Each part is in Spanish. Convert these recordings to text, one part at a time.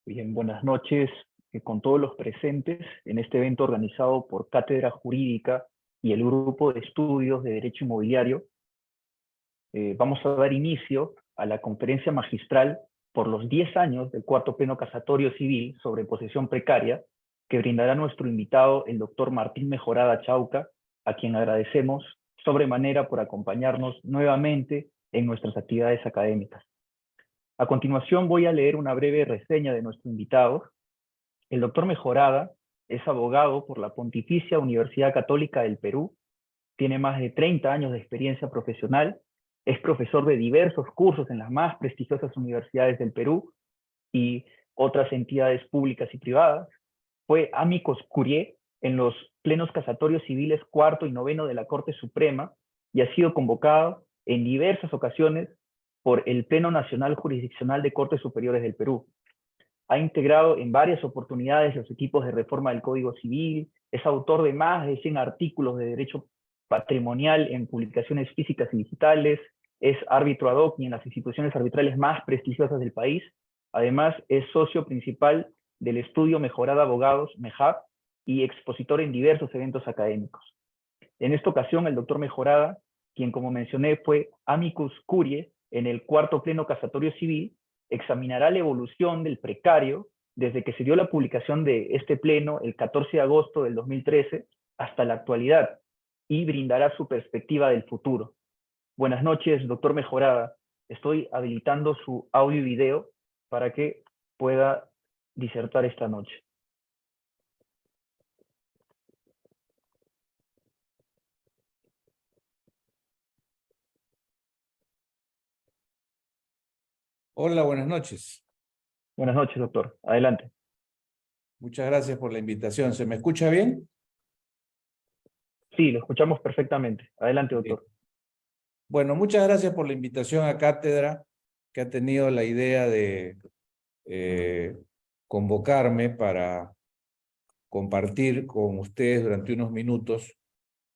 Bien, buenas noches con todos los presentes en este evento organizado por Cátedra Jurídica y el Grupo de Estudios de Derecho Inmobiliario. Vamos a dar inicio a la conferencia magistral por los 10 años del cuarto pleno casatorio civil sobre posesión precaria, que brindará nuestro invitado, el doctor Martín Mejorada Chauca, a quien agradecemos sobremanera por acompañarnos nuevamente en nuestras actividades académicas. A continuación voy a leer una breve reseña de nuestro invitado. El doctor Mejorada es abogado por la Pontificia Universidad Católica del Perú, tiene más de 30 años de experiencia profesional, es profesor de diversos cursos en las más prestigiosas universidades del Perú y otras entidades públicas y privadas. Fue amicus curiae en los plenos casatorios civiles cuarto y noveno de la Corte Suprema y ha sido convocado en diversas ocasiones por el Pleno Nacional Jurisdiccional de Cortes Superiores del Perú. Ha integrado en varias oportunidades los equipos de reforma del Código Civil, es autor de más de 100 artículos de derecho patrimonial en publicaciones físicas y digitales, es árbitro ad hoc en las instituciones arbitrales más prestigiosas del país. Además, es socio principal del estudio Mejorada Abogados, MEJAB, y expositor en diversos eventos académicos. En esta ocasión, el doctor Mejorada, quien como mencioné fue amicus curiae en el cuarto pleno casatorio civil, examinará la evolución del precario desde que se dio la publicación de este pleno el 14 de agosto del 2013 hasta la actualidad y brindará su perspectiva del futuro. Buenas noches, doctor Mejorada. Estoy habilitando su audio y video para que pueda disertar esta noche. Hola, buenas noches. Buenas noches, doctor. Adelante. Muchas gracias por la invitación. ¿Se me escucha bien? Sí, lo escuchamos perfectamente. Adelante, doctor. Bien. Bueno, muchas gracias por la invitación a Cátedra, que ha tenido la idea de convocarme para compartir con ustedes durante unos minutos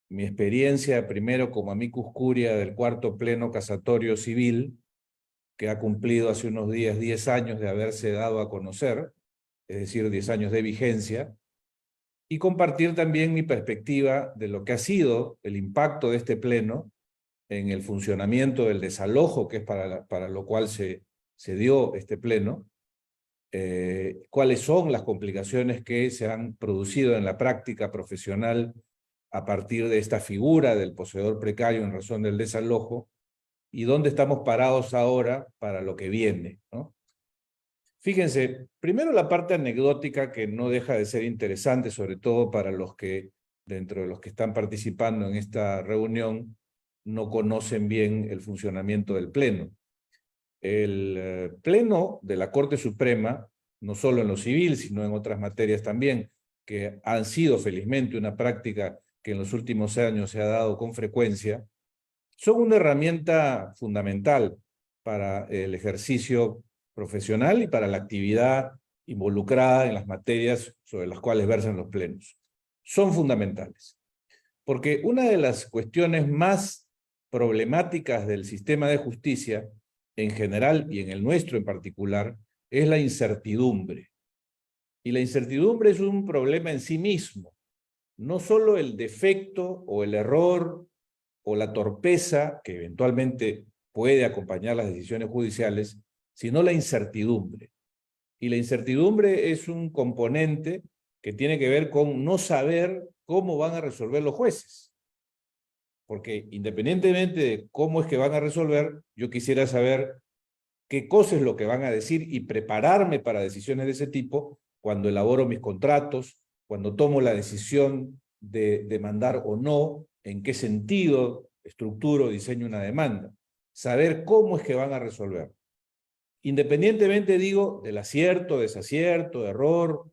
mi experiencia, primero como amicus curiae del cuarto pleno casatorio civil, que ha cumplido hace unos días 10 años de haberse dado a conocer, es decir, 10 años de vigencia, y compartir también mi perspectiva de lo que ha sido el impacto de este pleno en el funcionamiento del desalojo, que es para lo cual se dio este pleno, cuáles son las complicaciones que se han producido en la práctica profesional a partir de esta figura del poseedor precario en razón del desalojo, y dónde estamos parados ahora para lo que viene, ¿no? Fíjense, primero la parte anecdótica, que no deja de ser interesante, sobre todo para los que, dentro de los que están participando en esta reunión, no conocen bien el funcionamiento del Pleno. El Pleno de la Corte Suprema, no solo en lo civil, sino en otras materias también, que han sido felizmente una práctica que en los últimos años se ha dado con frecuencia, son una herramienta fundamental para el ejercicio profesional y para la actividad involucrada en las materias sobre las cuales versan los plenos. Son fundamentales, porque una de las cuestiones más problemáticas del sistema de justicia en general y en el nuestro en particular es la incertidumbre. Y la incertidumbre es un problema en sí mismo, no solo el defecto o el error o la torpeza que eventualmente puede acompañar las decisiones judiciales, sino la incertidumbre. Y la incertidumbre es un componente que tiene que ver con no saber cómo van a resolver los jueces. Porque independientemente de cómo es que van a resolver, yo quisiera saber qué cosa es lo que van a decir y prepararme para decisiones de ese tipo cuando elaboro mis contratos, cuando tomo la decisión de demandar o no, en qué sentido estructuro o diseño una demanda. Saber cómo es que van a resolver. Independientemente, digo, del acierto, desacierto, error,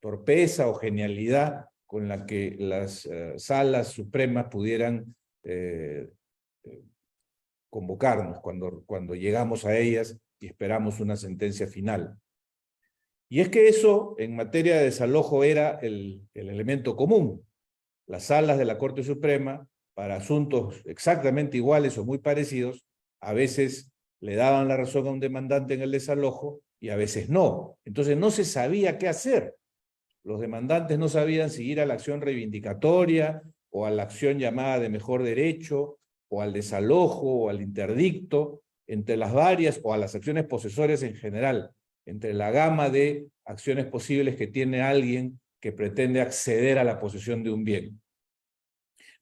torpeza o genialidad con la que las salas supremas pudieran convocarnos cuando llegamos a ellas y esperamos una sentencia final. Y es que eso, en materia de desalojo, era el elemento común. Las salas de la Corte Suprema, para asuntos exactamente iguales o muy parecidos, a veces le daban la razón a un demandante en el desalojo y a veces no. Entonces no se sabía qué hacer. Los demandantes no sabían si ir a la acción reivindicatoria o a la acción llamada de mejor derecho o al desalojo o al interdicto, entre las varias, o a las acciones posesorias en general, entre la gama de acciones posibles que tiene alguien que pretende acceder a la posesión de un bien.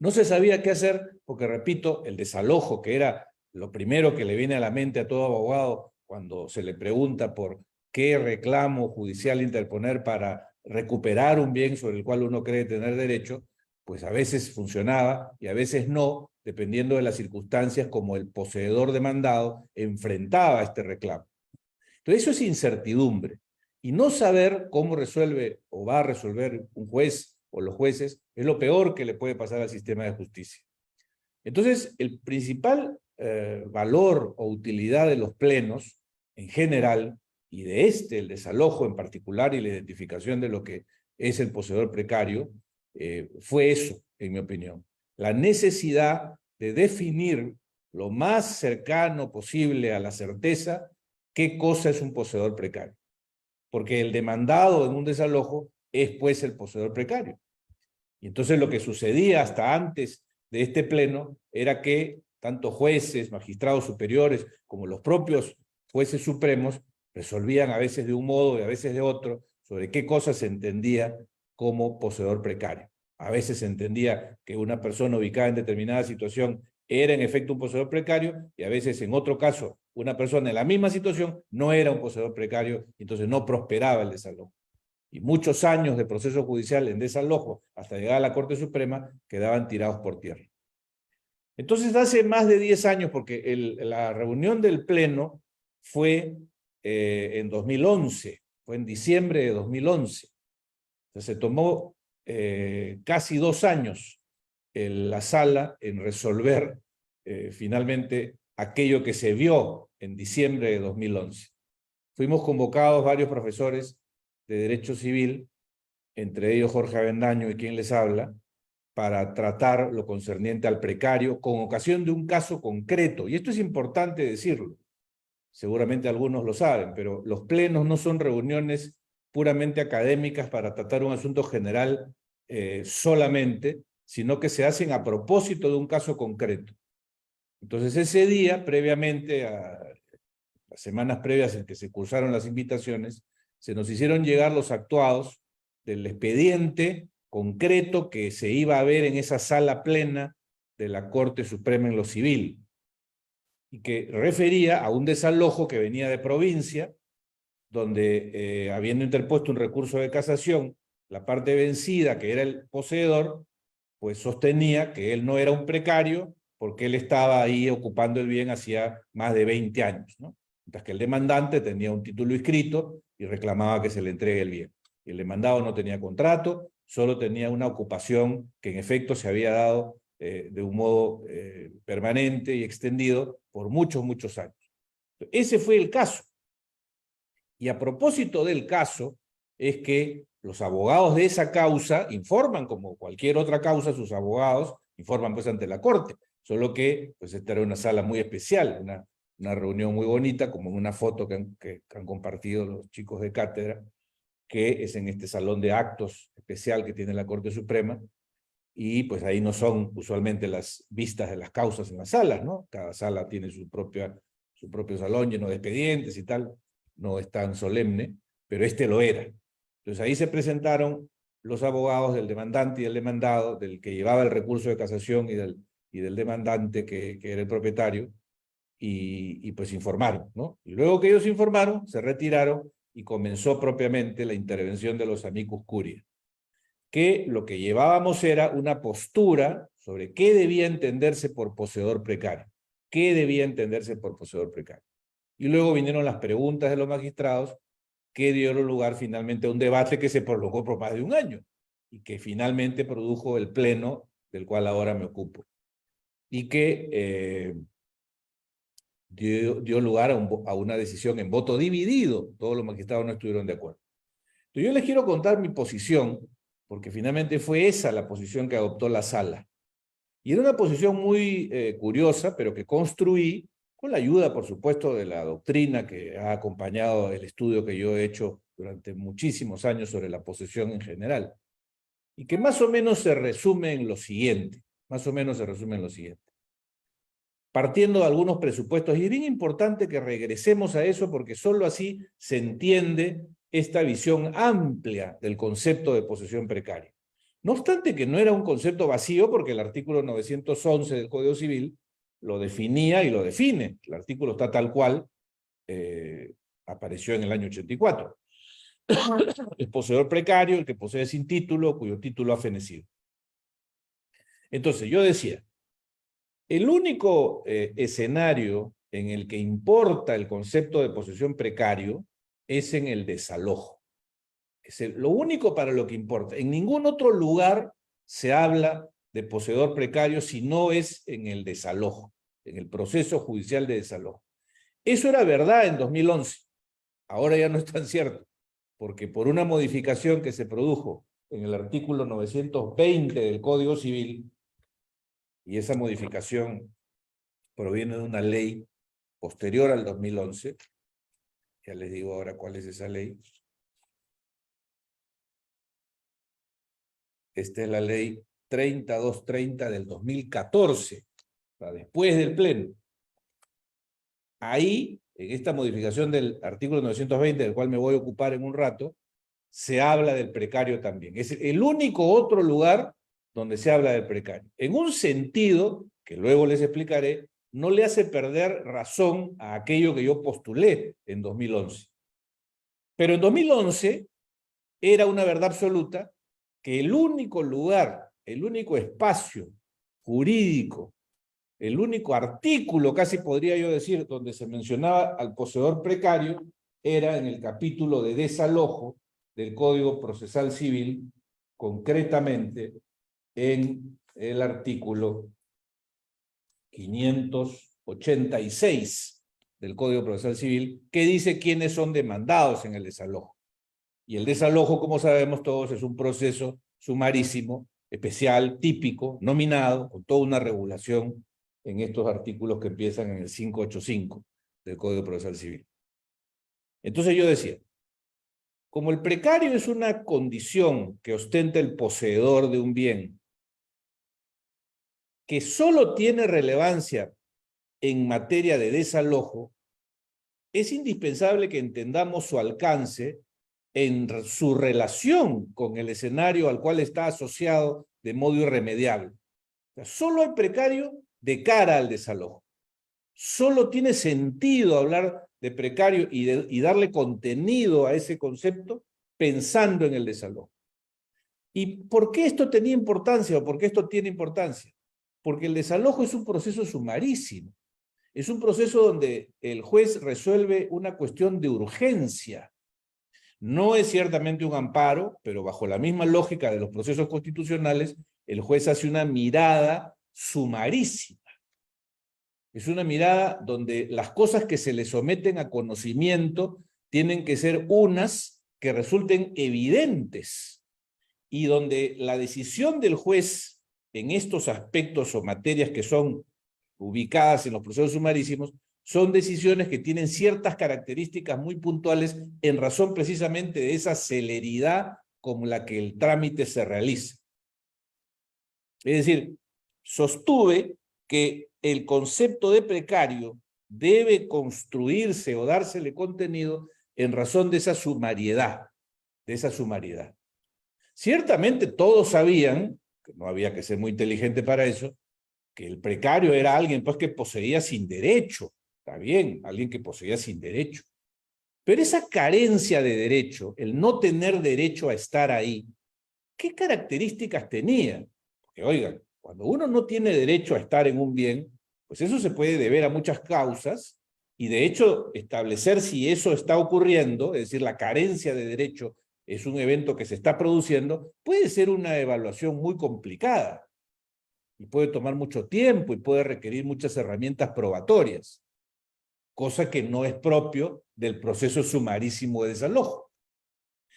No se sabía qué hacer porque, repito, el desalojo, que era lo primero que le viene a la mente a todo abogado cuando se le pregunta por qué reclamo judicial interponer para recuperar un bien sobre el cual uno cree tener derecho, pues a veces funcionaba y a veces no, dependiendo de las circunstancias como el poseedor demandado enfrentaba este reclamo. Entonces eso es incertidumbre. Y no saber cómo resuelve o va a resolver un juez o los jueces es lo peor que le puede pasar al sistema de justicia. Entonces, el principal valor o utilidad de los plenos en general, y de el desalojo en particular y la identificación de lo que es el poseedor precario, fue eso, en mi opinión. La necesidad de definir lo más cercano posible a la certeza qué cosa es un poseedor precario. Porque el demandado en un desalojo es pues el poseedor precario. Y entonces lo que sucedía hasta antes de este pleno era que tanto jueces, magistrados superiores, como los propios jueces supremos resolvían a veces de un modo y a veces de otro sobre qué cosa se entendía como poseedor precario. A veces se entendía que una persona ubicada en determinada situación era en efecto un poseedor precario y a veces en otro caso una persona en la misma situación no era un poseedor precario y entonces no prosperaba el desalojo. Y muchos años de proceso judicial en desalojo hasta llegar a la Corte Suprema quedaban tirados por tierra. Entonces hace más de 10 años, porque la reunión del Pleno fue en 2011, fue en diciembre de 2011. Entonces se tomó casi 2 años la sala en resolver finalmente aquello que se vio en diciembre de 2011. Fuimos convocados varios profesores de Derecho Civil, entre ellos Jorge Avendaño y quien les habla, para tratar lo concerniente al precario con ocasión de un caso concreto. Y esto es importante decirlo. Seguramente algunos lo saben, pero los plenos no son reuniones puramente académicas para tratar un asunto general solamente, sino que se hacen a propósito de un caso concreto. Entonces ese día, previamente a las semanas previas en que se cursaron las invitaciones, se nos hicieron llegar los actuados del expediente concreto que se iba a ver en esa sala plena de la Corte Suprema en lo civil, y que refería a un desalojo que venía de provincia, donde habiendo interpuesto un recurso de casación, la parte vencida, que era el poseedor, pues sostenía que él no era un precario porque él estaba ahí ocupando el bien hacía más de 20 años, ¿no? Mientras que el demandante tenía un título inscrito y reclamaba que se le entregue el bien. El demandado no tenía contrato, solo tenía una ocupación que en efecto se había dado de un modo permanente y extendido por muchos, muchos años. Ese fue el caso. Y a propósito del caso, es que los abogados de esa causa informan, como cualquier otra causa, sus abogados informan pues ante la Corte, solo que pues esta era una sala muy especial, una reunión muy bonita, como en una foto que han compartido los chicos de cátedra, que es en este salón de actos especial que tiene la Corte Suprema, y pues ahí no son usualmente las vistas de las causas en las salas, ¿no? Cada sala tiene su propio salón lleno de expedientes y tal, no es tan solemne, pero este lo era. Entonces ahí se presentaron los abogados del demandante y del demandado, del que llevaba el recurso de casación y del demandante que era el propietario, y pues informaron, ¿no? Y luego que ellos informaron, se retiraron y comenzó propiamente la intervención de los amicus curiae, que lo que llevábamos era una postura sobre qué debía entenderse por poseedor precario, qué debía entenderse por poseedor precario. Y luego vinieron las preguntas de los magistrados, que dio lugar finalmente a un debate que se prolongó por más de un año y que finalmente produjo el pleno del cual ahora me ocupo, y que dio lugar a una decisión en voto dividido. Todos los magistrados no estuvieron de acuerdo. Entonces yo les quiero contar mi posición, porque finalmente fue esa la posición que adoptó la sala. Y era una posición muy curiosa, pero que construí con la ayuda, por supuesto, de la doctrina que ha acompañado el estudio que yo he hecho durante muchísimos años sobre la posesión en general, y que más o menos se resume en lo siguiente, partiendo de algunos presupuestos, y es bien importante que regresemos a eso porque solo así se entiende esta visión amplia del concepto de posesión precaria. No obstante que no era un concepto vacío, porque el artículo 911 del Código Civil lo definía y lo define. El artículo está tal cual, apareció en el año 84. El poseedor precario, el que posee sin título, cuyo título ha fenecido. Entonces, yo decía, el único escenario en el que importa el concepto de posesión precario es en el desalojo. Es lo único para lo que importa. En ningún otro lugar se habla de poseedor precario si no es en el desalojo, en el proceso judicial de desalojo. Eso era verdad en 2011. Ahora ya no es tan cierto, porque por una modificación que se produjo en el artículo 920 del Código Civil, y esa modificación proviene de una ley posterior al 2011, ya les digo ahora cuál es esa ley. Esta es la ley 3230 del 2014, o sea, después del Pleno. Ahí, en esta modificación del artículo 920, del cual me voy a ocupar en un rato, se habla del precario también. Es el único otro lugar donde se habla del precario. En un sentido, que luego les explicaré, no le hace perder razón a aquello que yo postulé en 2011. Pero en 2011 era una verdad absoluta que el único lugar, el único espacio jurídico, el único artículo, casi podría yo decir, donde se mencionaba al poseedor precario, era en el capítulo de desalojo del Código Procesal Civil, concretamente en el artículo 586 del Código Procesal Civil, que dice quiénes son demandados en el desalojo. Y el desalojo, como sabemos todos, es un proceso sumarísimo, especial, típico, nominado, con toda una regulación en estos artículos que empiezan en el 585 del Código Procesal Civil. Entonces yo decía, como el precario es una condición que ostenta el poseedor de un bien, que solo tiene relevancia en materia de desalojo, es indispensable que entendamos su alcance en su relación con el escenario al cual está asociado de modo irremediable. O sea, solo hay precario de cara al desalojo. Solo tiene sentido hablar de precario y darle contenido a ese concepto pensando en el desalojo. ¿Y por qué esto tenía importancia o por qué esto tiene importancia? Porque el desalojo es un proceso sumarísimo. Es un proceso donde el juez resuelve una cuestión de urgencia. No es ciertamente un amparo, pero bajo la misma lógica de los procesos constitucionales, el juez hace una mirada sumarísima. Es una mirada donde las cosas que se le someten a conocimiento tienen que ser unas que resulten evidentes y donde la decisión del juez en estos aspectos o materias que son ubicadas en los procesos sumarísimos son decisiones que tienen ciertas características muy puntuales en razón precisamente de esa celeridad con la que el trámite se realiza. Es decir, sostuve que el concepto de precario debe construirse o dársele contenido en razón de esa sumariedad, Ciertamente todos sabían, que no había que ser muy inteligente para eso, que el precario era alguien pues que poseía sin derecho, está bien, alguien que poseía sin derecho. Pero esa carencia de derecho, el no tener derecho a estar ahí, ¿qué características tenía? Porque oigan, cuando uno no tiene derecho a estar en un bien, pues eso se puede deber a muchas causas y de hecho establecer si eso está ocurriendo, es decir, la carencia de derecho es un evento que se está produciendo, puede ser una evaluación muy complicada y puede tomar mucho tiempo y puede requerir muchas herramientas probatorias, cosa que no es propio del proceso sumarísimo de desalojo.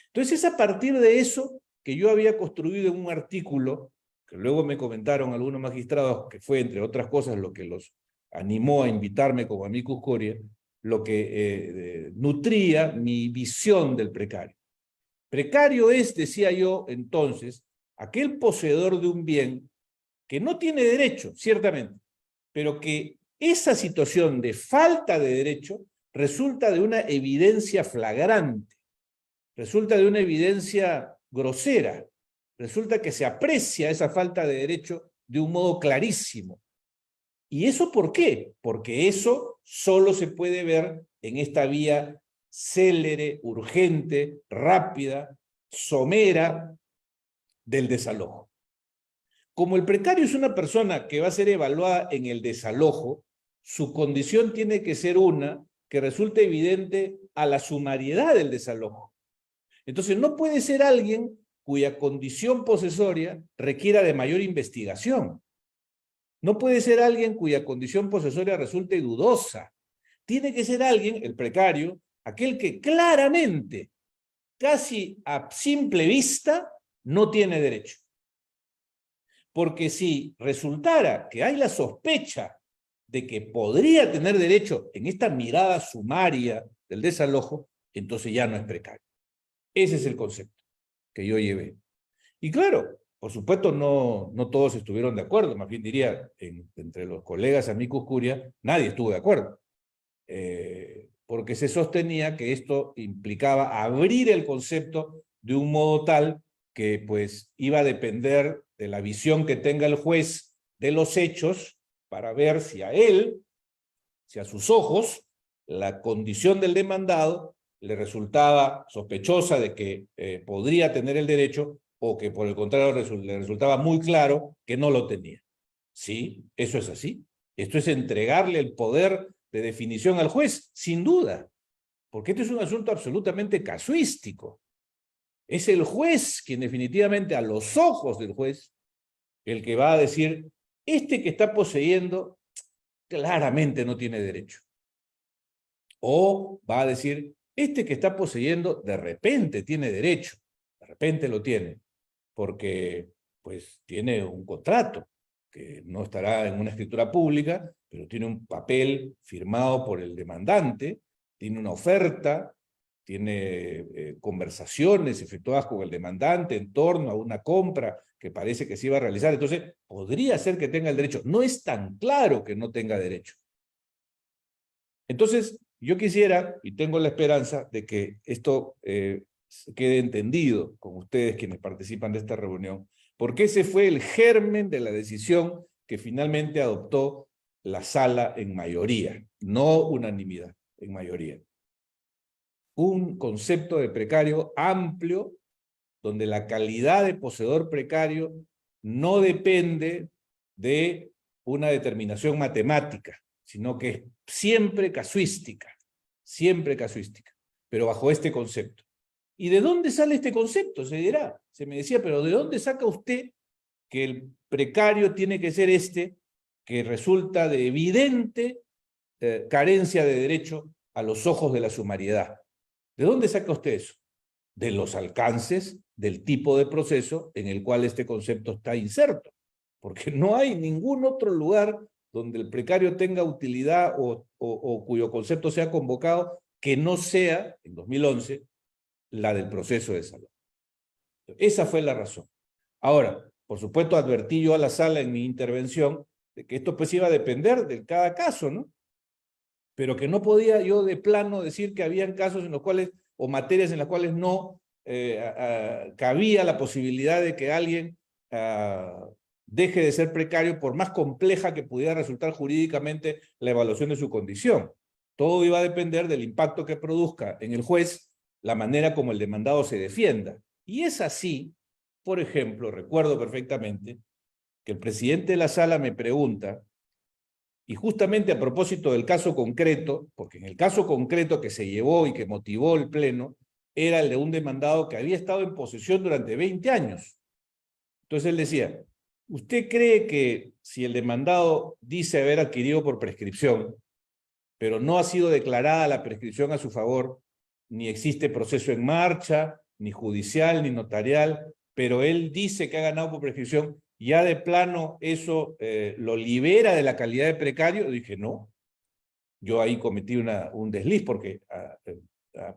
Entonces es a partir de eso que yo había construido en un artículo, que luego me comentaron algunos magistrados, que fue entre otras cosas lo que los animó a invitarme como amicus curiae, lo que nutría mi visión del precario. Precario es, decía yo entonces, aquel poseedor de un bien que no tiene derecho, ciertamente, pero que esa situación de falta de derecho resulta de una evidencia flagrante, resulta de una evidencia grosera, resulta que se aprecia esa falta de derecho de un modo clarísimo. ¿Y eso por qué? Porque eso solo se puede ver en esta vía célere, urgente, rápida, somera del desalojo. Como el precario es una persona que va a ser evaluada en el desalojo, su condición tiene que ser una que resulte evidente a la sumariedad del desalojo. Entonces no puede ser alguien cuya condición posesoria requiera de mayor investigación. No puede ser alguien cuya condición posesoria resulte dudosa. Tiene que ser alguien, el precario, aquel que claramente, casi a simple vista, no tiene derecho. Porque si resultara que hay la sospecha de que podría tener derecho en esta mirada sumaria del desalojo, entonces ya no es precario. Ese es el concepto que yo llevé. Y claro, por supuesto no todos estuvieron de acuerdo, más bien diría, entre los colegas amicus curiae, nadie estuvo de acuerdo. Porque se sostenía que esto implicaba abrir el concepto de un modo tal que pues iba a depender de la visión que tenga el juez de los hechos para ver si a él, si a sus ojos, la condición del demandado le resultaba sospechosa de que podría tener el derecho o que por el contrario le resultaba muy claro que no lo tenía. Sí, eso es así. Esto es entregarle el poder de definición al juez, sin duda, porque este es un asunto absolutamente casuístico. Es el juez quien definitivamente a los ojos del juez el que va a decir, este que está poseyendo claramente no tiene derecho. O va a decir, este que está poseyendo de repente tiene derecho, de repente lo tiene, porque pues tiene un contrato que no estará en una escritura pública, pero tiene un papel firmado por el demandante, tiene una oferta, tiene conversaciones efectuadas con el demandante en torno a una compra que parece que se iba a realizar. Entonces, podría ser que tenga el derecho. No es tan claro que no tenga derecho. Entonces, yo quisiera, y tengo la esperanza, de que esto quede entendido con ustedes quienes participan de esta reunión, porque ese fue el germen de la decisión que finalmente adoptó la sala en mayoría, no unanimidad, en mayoría. Un concepto de precario amplio, donde la calidad de poseedor precario no depende de una determinación matemática, sino que es siempre casuística, pero bajo este concepto. ¿Y de dónde sale este concepto? Se dirá, se me decía, pero ¿de dónde saca usted que el precario tiene que ser este que resulta de evidente carencia de derecho a los ojos de la sumariedad? ¿De dónde saca usted eso? De los alcances del tipo de proceso en el cual este concepto está inserto, porque no hay ningún otro lugar donde el precario tenga utilidad o cuyo concepto sea convocado que no sea, en 2011, la del proceso de desalojo. Esa fue la razón. Ahora, por supuesto, advertí yo a la sala en mi intervención de que esto pues iba a depender de cada caso, ¿no? Pero que no podía yo de plano decir que habían casos en los cuales, o materias en las cuales no cabía la posibilidad de que alguien deje de ser precario por más compleja que pudiera resultar jurídicamente la evaluación de su condición. Todo iba a depender del impacto que produzca en el juez la manera como el demandado se defienda. Y es así, por ejemplo, recuerdo perfectamente que el presidente de la sala me pregunta, y justamente a propósito del caso concreto, porque en el caso concreto que se llevó y que motivó el pleno, era el de un demandado que había estado en posesión durante 20 años. Entonces él decía, ¿usted cree que si el demandado dice haber adquirido por prescripción, pero no ha sido declarada la prescripción a su favor, ni existe proceso en marcha, ni judicial, ni notarial, pero él dice que ha ganado por prescripción, ya de plano eso lo libera de la calidad de precario. Dije, no, yo ahí cometí un desliz porque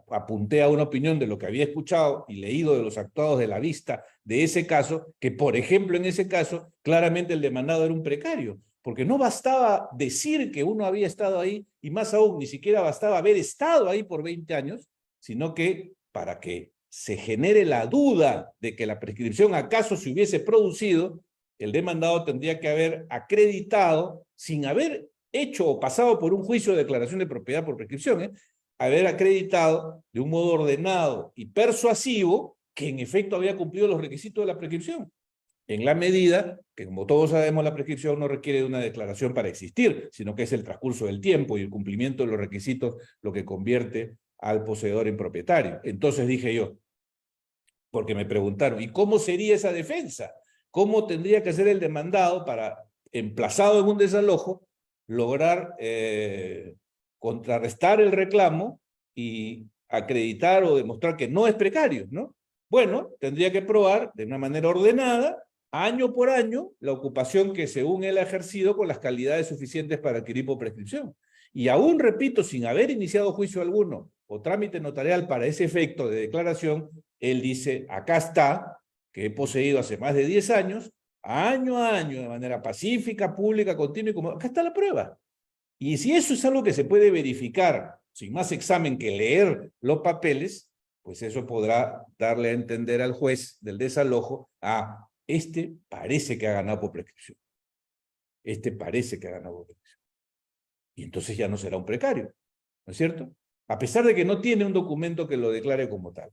apunté a una opinión de lo que había escuchado y leído de los actuados de la vista de ese caso, que por ejemplo en ese caso claramente el demandado era un precario, porque no bastaba decir que uno había estado ahí, y más aún ni siquiera bastaba haber estado ahí por 20 años, sino que para que se genere la duda de que la prescripción acaso se hubiese producido, el demandado tendría que haber acreditado, sin haber hecho o pasado por un juicio de declaración de propiedad por prescripción, haber acreditado de un modo ordenado y persuasivo que en efecto había cumplido los requisitos de la prescripción, en la medida que, como todos sabemos, la prescripción no requiere de una declaración para existir, sino que es el transcurso del tiempo y el cumplimiento de los requisitos lo que convierte al poseedor en propietario. Entonces dije yo, porque me preguntaron, ¿y cómo sería esa defensa? ¿Cómo tendría que ser el demandado para, emplazado en un desalojo, lograr contrarrestar el reclamo y acreditar o demostrar que no es precario, ¿no? Bueno, tendría que probar de una manera ordenada, año por año, la ocupación que según él ha ejercido con las calidades suficientes para adquirir por prescripción. Y aún, repito, sin haber iniciado juicio alguno o trámite notarial para ese efecto de declaración, él dice, acá está, que he poseído hace más de 10 años, año a año, de manera pacífica, pública, continua y como... Acá está la prueba. Y si eso es algo que se puede verificar sin más examen que leer los papeles, pues eso podrá darle a entender al juez del desalojo, este parece que ha ganado por prescripción. Este parece que ha ganado por prescripción. Y entonces ya no será un precario, ¿no es cierto? A pesar de que no tiene un documento que lo declare como tal.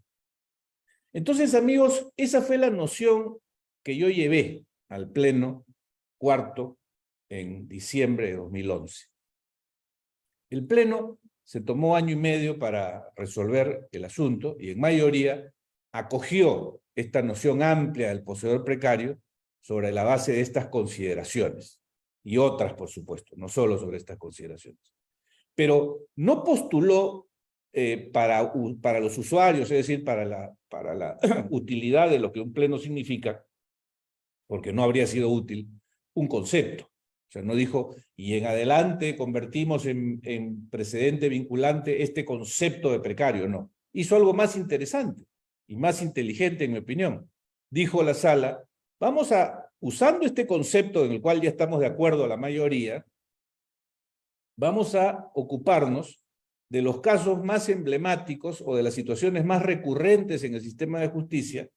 Entonces, amigos, esa fue la noción que yo llevé al Pleno Cuarto en diciembre de 2011. El Pleno se tomó año y medio para resolver el asunto y en mayoría acogió esta noción amplia del poseedor precario sobre la base de estas consideraciones y otras, por supuesto, no solo sobre estas consideraciones. Pero no postuló para los usuarios, es decir, para la utilidad de lo que un pleno significa, porque no habría sido útil, un concepto. O sea, no dijo, y en adelante convertimos en precedente vinculante este concepto de precario, no. Hizo algo más interesante y más inteligente, en mi opinión. Dijo la sala, vamos a, usando este concepto en el cual ya estamos de acuerdo la mayoría, vamos a ocuparnos de los casos más emblemáticos o de las situaciones más recurrentes en el sistema de justicia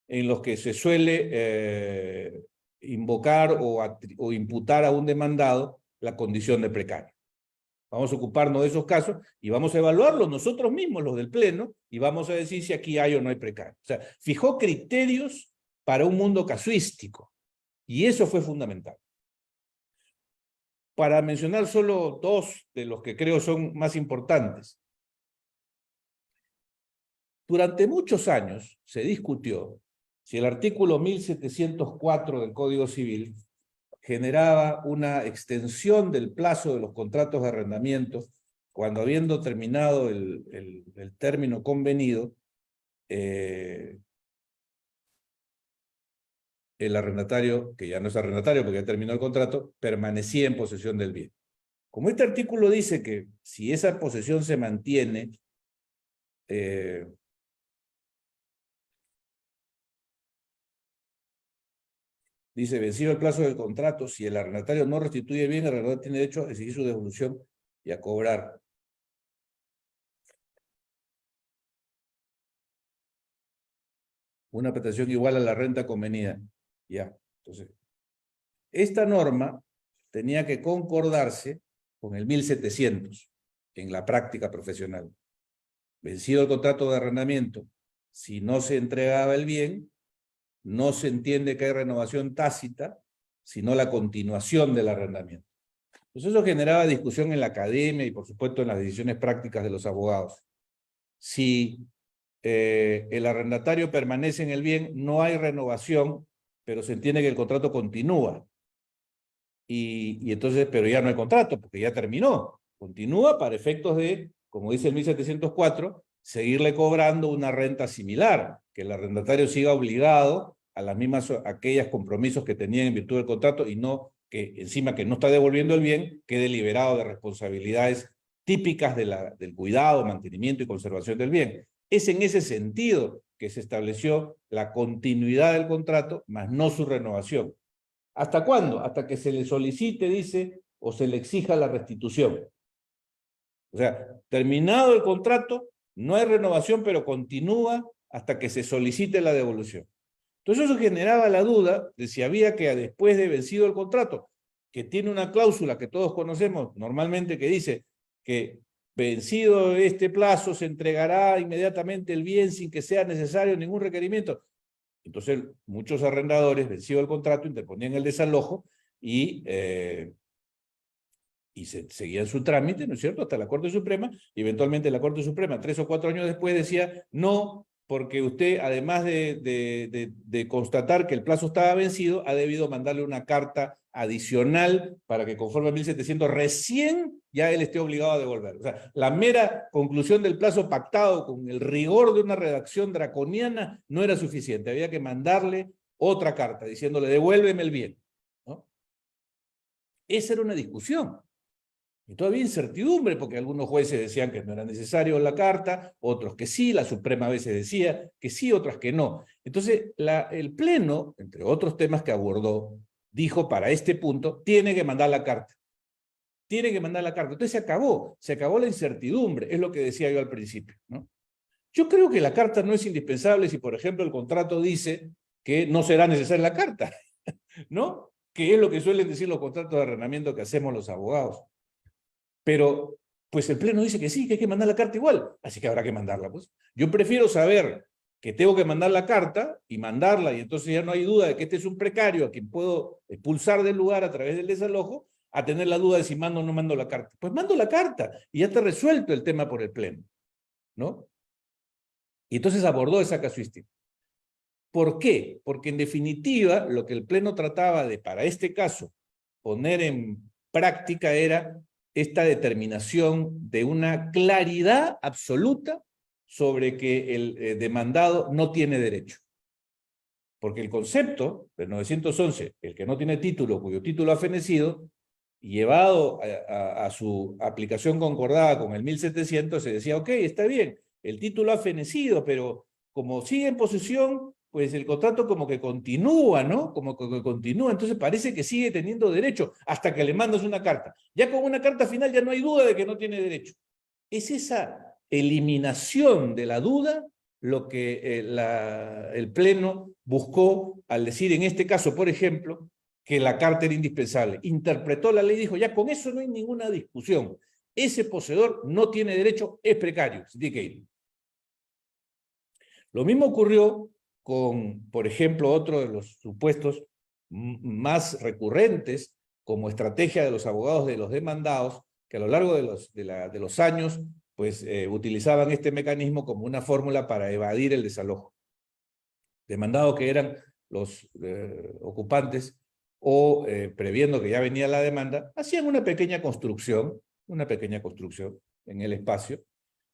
en los que se suele invocar o imputar a un demandado la condición de precario. Vamos a ocuparnos de esos casos y vamos a evaluarlos nosotros mismos, los del Pleno, y vamos a decir si aquí hay o no hay precario. O sea, fijó criterios para un mundo casuístico y eso fue fundamental. Para mencionar solo dos de los que creo son más importantes. Durante muchos años se discutió si el artículo 1704 del Código Civil generaba una extensión del plazo de los contratos de arrendamiento cuando, habiendo terminado el término convenido, el arrendatario, que ya no es arrendatario porque ya terminó el contrato, permanecía en posesión del bien. Como este artículo dice que si esa posesión se mantiene, dice, vencido el plazo del contrato, si el arrendatario no restituye bien, el arrendatario tiene derecho a exigir su devolución y a cobrar. Una prestación igual a la renta convenida. Ya, entonces, esta norma tenía que concordarse con el 1700 en la práctica profesional. Vencido el contrato de arrendamiento, si no se entregaba el bien, no se entiende que hay renovación tácita, sino la continuación del arrendamiento. Entonces eso generaba discusión en la academia y por supuesto en las decisiones prácticas de los abogados. Si el arrendatario permanece en el bien, no hay renovación, pero se entiende que el contrato continúa. Y entonces, pero ya no hay contrato, porque ya terminó. Continúa para efectos de, como dice el 1704, seguirle cobrando una renta similar, que el arrendatario siga obligado a las mismas, aquellos compromisos que tenían en virtud del contrato y no que encima que no está devolviendo el bien, quede liberado de responsabilidades típicas del cuidado, mantenimiento y conservación del bien. Es en ese sentido que se estableció la continuidad del contrato, más no su renovación. ¿Hasta cuándo? Hasta que se le solicite, dice, o se le exija la restitución. O sea, terminado el contrato, no hay renovación, pero continúa hasta que se solicite la devolución. Entonces eso generaba la duda de si había que, después de vencido el contrato, que tiene una cláusula que todos conocemos normalmente que dice que vencido este plazo se entregará inmediatamente el bien sin que sea necesario ningún requerimiento. Entonces muchos arrendadores, vencido el contrato, interponían el desalojo y seguían su trámite, ¿no es cierto?, hasta la Corte Suprema, y eventualmente la Corte Suprema, 3 o 4 años después, decía, no, porque usted, además de constatar que el plazo estaba vencido, ha debido mandarle una carta adicional para que conforme a 1700 recién ya él esté obligado a devolver. O sea, la mera conclusión del plazo pactado con el rigor de una redacción draconiana no era suficiente, había que mandarle otra carta diciéndole, devuélveme el bien, ¿no? Esa era una discusión. Y todavía incertidumbre, porque algunos jueces decían que no era necesario la carta, otros que sí, la Suprema a veces decía que sí, otras que no. Entonces, el Pleno, entre otros temas que abordó, dijo para este punto, tiene que mandar la carta. Tiene que mandar la carta. Entonces se acabó la incertidumbre, es lo que decía yo al principio, ¿no? Yo creo que la carta no es indispensable si, por ejemplo, el contrato dice que no será necesaria la carta, ¿no? Que es lo que suelen decir los contratos de arrendamiento que hacemos los abogados. Pero, pues el Pleno dice que sí, que hay que mandar la carta igual, así que habrá que mandarla, pues. Yo prefiero saber que tengo que mandar la carta y mandarla, y entonces ya no hay duda de que este es un precario a quien puedo expulsar del lugar a través del desalojo, a tener la duda de si mando o no mando la carta. Pues mando la carta y ya está resuelto el tema por el Pleno, ¿no? Y entonces abordó esa casuística. ¿Por qué? Porque en definitiva lo que el Pleno trataba de, para este caso, poner en práctica era esta determinación de una claridad absoluta sobre que el demandado no tiene derecho. Porque el concepto del 911, el que no tiene título, cuyo título ha fenecido, llevado a su aplicación concordada con el 1700, se decía, ok, está bien, el título ha fenecido, pero como sigue en posesión, pues el contrato como que continúa, ¿no? Como que continúa, entonces parece que sigue teniendo derecho hasta que le mandas una carta. Ya con una carta final ya no hay duda de que no tiene derecho. Es esa eliminación de la duda lo que el Pleno buscó al decir en este caso, por ejemplo, que la carta era indispensable. Interpretó la ley y dijo, ya con eso no hay ninguna discusión. Ese poseedor no tiene derecho, es precario, se tiene que ir. Lo mismo ocurrió con, por ejemplo, otro de los supuestos más recurrentes como estrategia de los abogados de los demandados, que a lo largo de los años pues, utilizaban este mecanismo como una fórmula para evadir el desalojo. Demandados que eran los ocupantes o previendo que ya venía la demanda, hacían una pequeña construcción en el espacio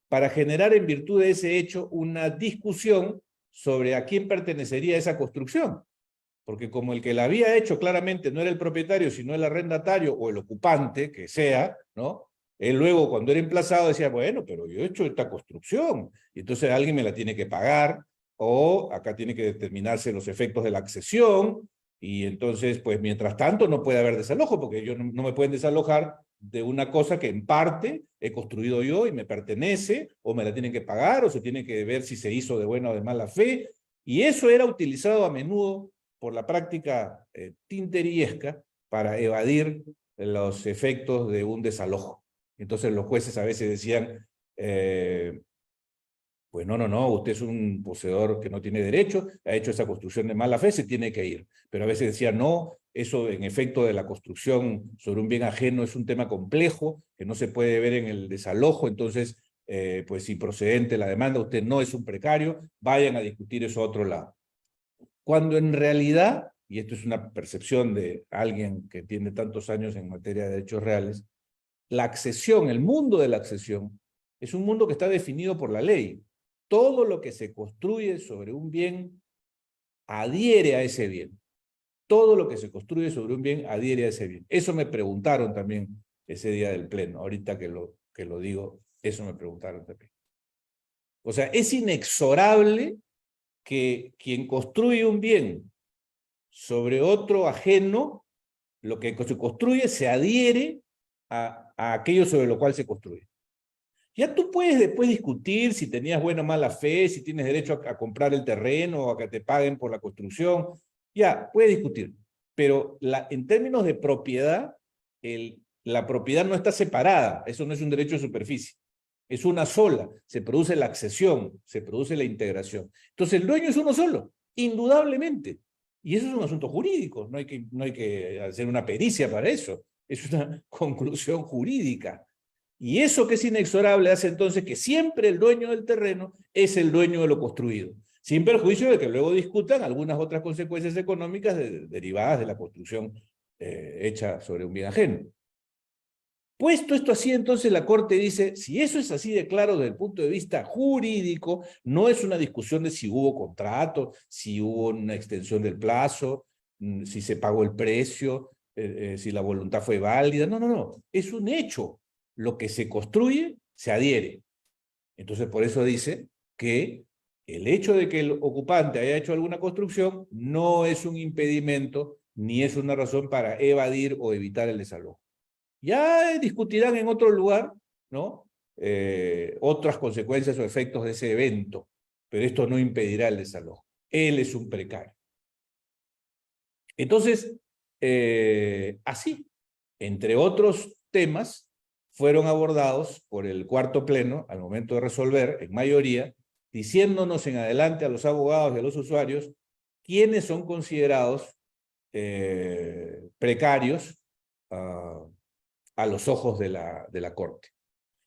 para generar en virtud de ese hecho una discusión sobre a quién pertenecería esa construcción. Porque como el que la había hecho claramente no era el propietario, sino el arrendatario o el ocupante, que sea, ¿no? Él luego, cuando era emplazado, decía, bueno, pero yo he hecho esta construcción, y entonces alguien me la tiene que pagar, o acá tiene que determinarse los efectos de la accesión, y entonces, pues, mientras tanto, no puede haber desalojo, porque ellos no me pueden desalojar de una cosa que en parte he construido yo y me pertenece, o me la tienen que pagar, o se tiene que ver si se hizo de buena o de mala fe, y eso era utilizado a menudo por la práctica tinteriesca para evadir los efectos de un desalojo. Entonces los jueces a veces decían, pues no, usted es un poseedor que no tiene derecho, ha hecho esa construcción de mala fe, se tiene que ir. Pero a veces decían, no, eso en efecto de la construcción sobre un bien ajeno es un tema complejo, que no se puede ver en el desalojo, entonces, pues si procedente la demanda, usted no es un precario, vayan a discutir eso a otro lado. Cuando en realidad, y esto es una percepción de alguien que tiene tantos años en materia de derechos reales, la accesión, el mundo de la accesión, es un mundo que está definido por la ley. Todo lo que se construye sobre un bien adhiere a ese bien. Todo lo que se construye sobre un bien adhiere a ese bien. Eso me preguntaron también ese día del pleno. Ahorita que lo digo, eso me preguntaron también. O sea, es inexorable que quien construye un bien sobre otro ajeno, lo que se construye se adhiere a aquello sobre lo cual se construye. Ya tú puedes después discutir si tenías buena o mala fe, si tienes derecho a comprar el terreno o a que te paguen por la construcción. Ya, puedes discutir. Pero en términos de propiedad, la propiedad no está separada. Eso no es un derecho de superficie. Es una sola. Se produce la accesión, se produce la integración. Entonces el dueño es uno solo, indudablemente. Y eso es un asunto jurídico. No hay que hacer una pericia para eso. Es una conclusión jurídica. Y eso que es inexorable hace entonces que siempre el dueño del terreno es el dueño de lo construido, sin perjuicio de que luego discutan algunas otras consecuencias económicas derivadas de la construcción hecha sobre un bien ajeno. Puesto esto así, entonces la Corte dice, si eso es así de claro desde el punto de vista jurídico, no es una discusión de si hubo contrato, si hubo una extensión del plazo, si se pagó el precio, si la voluntad fue válida, no, es un hecho. Lo que se construye se adhiere. Entonces, por eso dice que el hecho de que el ocupante haya hecho alguna construcción no es un impedimento ni es una razón para evadir o evitar el desalojo. Ya discutirán en otro lugar, ¿no? Otras consecuencias o efectos de ese evento, pero esto no impedirá el desalojo. Él es un precario. Entonces, así, entre otros temas, fueron abordados por el cuarto pleno al momento de resolver, en mayoría, diciéndonos en adelante a los abogados y a los usuarios quiénes son considerados precarios a los ojos de la Corte.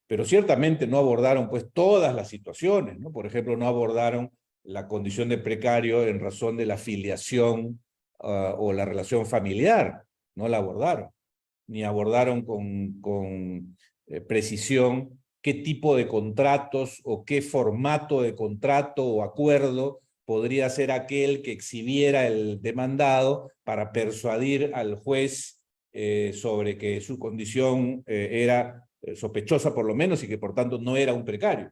Pero ciertamente no abordaron pues todas las situaciones, ¿no? Por ejemplo, no abordaron la condición de precario en razón de la filiación o la relación familiar, no la abordaron, ni abordaron con precisión qué tipo de contratos o qué formato de contrato o acuerdo podría ser aquel que exhibiera el demandado para persuadir al juez sobre que su condición era sospechosa por lo menos y que por tanto no era un precario.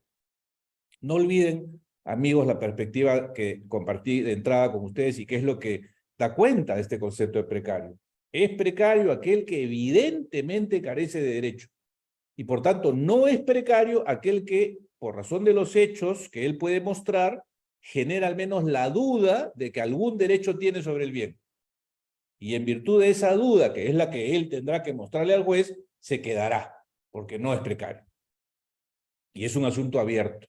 No olviden, amigos, la perspectiva que compartí de entrada con ustedes y que es lo que da cuenta de este concepto de precario. Es precario aquel que evidentemente carece de derecho y por tanto no es precario aquel que, por razón de los hechos que él puede mostrar, genera al menos la duda de que algún derecho tiene sobre el bien. Y en virtud de esa duda, que es la que él tendrá que mostrarle al juez, se quedará, porque no es precario. Y es un asunto abierto,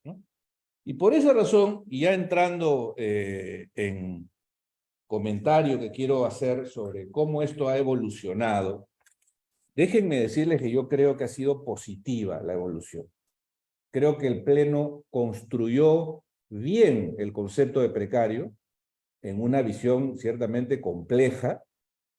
¿no? Y por esa razón, y ya entrando en comentario que quiero hacer sobre cómo esto ha evolucionado, déjenme decirles que yo creo que ha sido positiva la evolución. Creo que el Pleno construyó bien el concepto de precario en una visión ciertamente compleja,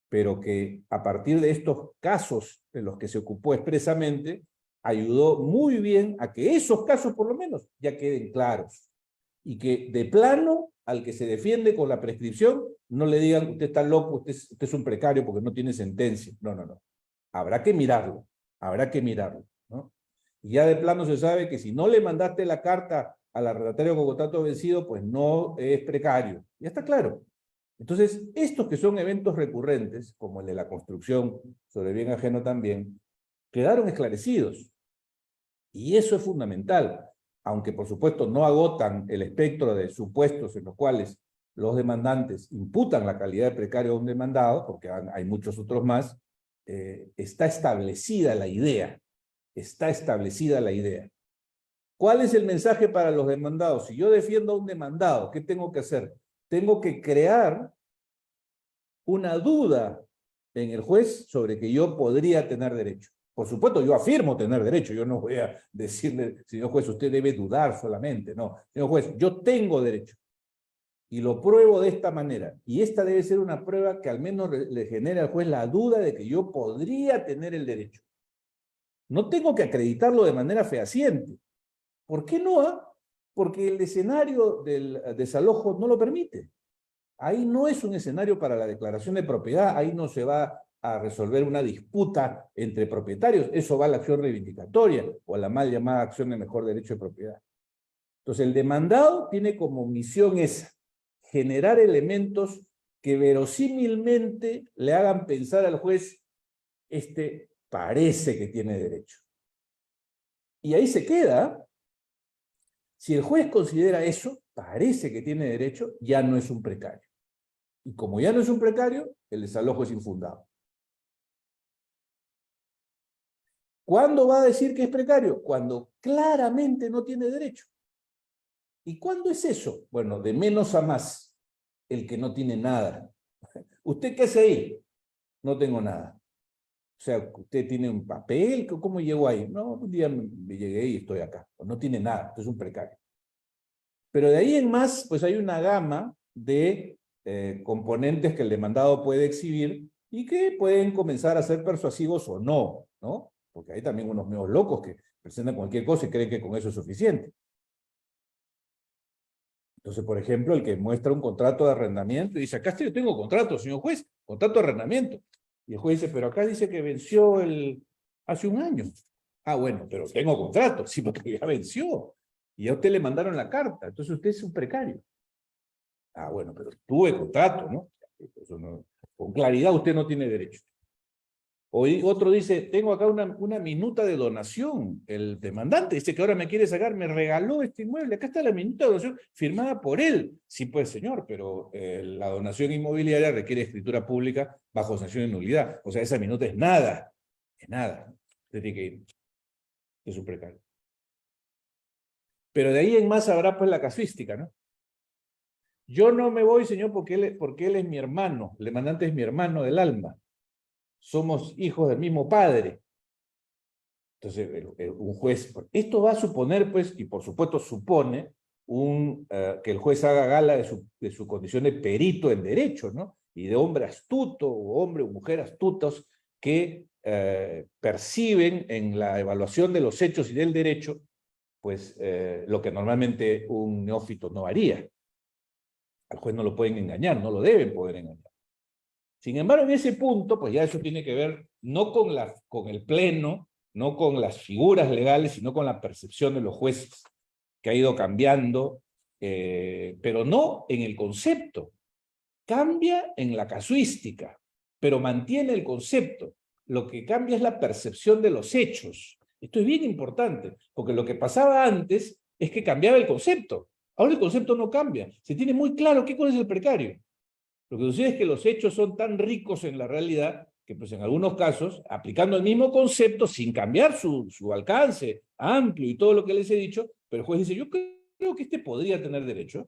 pero que a partir de estos casos en los que se ocupó expresamente, ayudó muy bien a que esos casos por lo menos ya queden claros. Y que de plano, al que se defiende con la prescripción, no le digan, usted está loco, usted es un precario porque no tiene sentencia. No. Habrá que mirarlo, ¿no? Y ya de plano se sabe que si no le mandaste la carta al arrendatario con contrato vencido, pues no es precario. Ya está claro. Entonces, estos que son eventos recurrentes, como el de la construcción sobre bien ajeno también, quedaron esclarecidos. Y eso es fundamental, aunque por supuesto no agotan el espectro de supuestos en los cuales los demandantes imputan la calidad de precario a un demandado, porque hay muchos otros más, está establecida la idea. ¿Cuál es el mensaje para los demandados? Si yo defiendo a un demandado, ¿qué tengo que hacer? Tengo que crear una duda en el juez sobre que yo podría tener derecho. Por supuesto, yo afirmo tener derecho, yo no voy a decirle, señor juez, usted debe dudar solamente, no. Señor juez, yo tengo derecho y lo pruebo de esta manera. Y esta debe ser una prueba que al menos le genere al juez la duda de que yo podría tener el derecho. No tengo que acreditarlo de manera fehaciente. ¿Por qué no? Porque el escenario del desalojo no lo permite. Ahí no es un escenario para la declaración de propiedad, ahí no se va a resolver una disputa entre propietarios, eso va a la acción reivindicatoria o a la mal llamada acción de mejor derecho de propiedad. Entonces el demandado tiene como misión esa, generar elementos que verosímilmente le hagan pensar al juez, este parece que tiene derecho. Y ahí se queda. Si el juez considera eso, parece que tiene derecho, ya no es un precario. Y como ya no es un precario, el desalojo es infundado. ¿Cuándo va a decir que es precario? Cuando claramente no tiene derecho. ¿Y cuándo es eso? Bueno, de menos a más, el que no tiene nada. ¿Usted qué hace ahí? No tengo nada. O sea, usted tiene un papel, ¿cómo llegó ahí? No, un día me llegué y estoy acá. No tiene nada, usted es un precario. Pero de ahí en más, pues hay una gama de componentes que el demandado puede exhibir y que pueden comenzar a ser persuasivos o no, ¿no? Porque hay también unos medios locos que presentan cualquier cosa y creen que con eso es suficiente. Entonces, por ejemplo, el que muestra un contrato de arrendamiento y dice, acá yo tengo contrato, señor juez, contrato de arrendamiento. Y el juez dice, pero acá dice que venció hace un año. Ah, bueno, pero tengo contrato, sí, porque ya venció. Y a usted le mandaron la carta, entonces usted es un precario. Ah, bueno, pero tuve contrato, ¿no? Eso no, con claridad usted no tiene derecho. O otro dice, tengo acá una minuta de donación. El demandante dice que ahora me quiere sacar, me regaló este inmueble. Acá está la minuta de donación firmada por él. Sí, pues, señor, pero la donación inmobiliaria requiere escritura pública bajo sanción de nulidad. O sea, esa minuta es nada. Es nada. Usted tiene que ir. Es un precario. Pero de ahí en más habrá pues la casuística, ¿no? Yo no me voy, señor, porque él es mi hermano. El demandante es mi hermano del alma. Somos hijos del mismo padre. Entonces, un juez, esto va a suponer, pues, y por supuesto supone, que el juez haga gala de su condición de perito en derecho, ¿no? Y de hombre astuto, o hombre o mujer astutos, que perciben en la evaluación de los hechos y del derecho, pues, lo que normalmente un neófito no haría. Al juez no lo pueden engañar, no lo deben poder engañar. Sin embargo, en ese punto, pues ya eso tiene que ver no con el pleno, no con las figuras legales, sino con la percepción de los jueces, que ha ido cambiando, pero no en el concepto. Cambia en la casuística, pero mantiene el concepto. Lo que cambia es la percepción de los hechos. Esto es bien importante, porque lo que pasaba antes es que cambiaba el concepto. Ahora el concepto no cambia. Se tiene muy claro qué cosa es el precario. Lo que sucede es que los hechos son tan ricos en la realidad que pues en algunos casos, aplicando el mismo concepto, sin cambiar su alcance amplio y todo lo que les he dicho, pero el juez dice, yo creo que este podría tener derecho.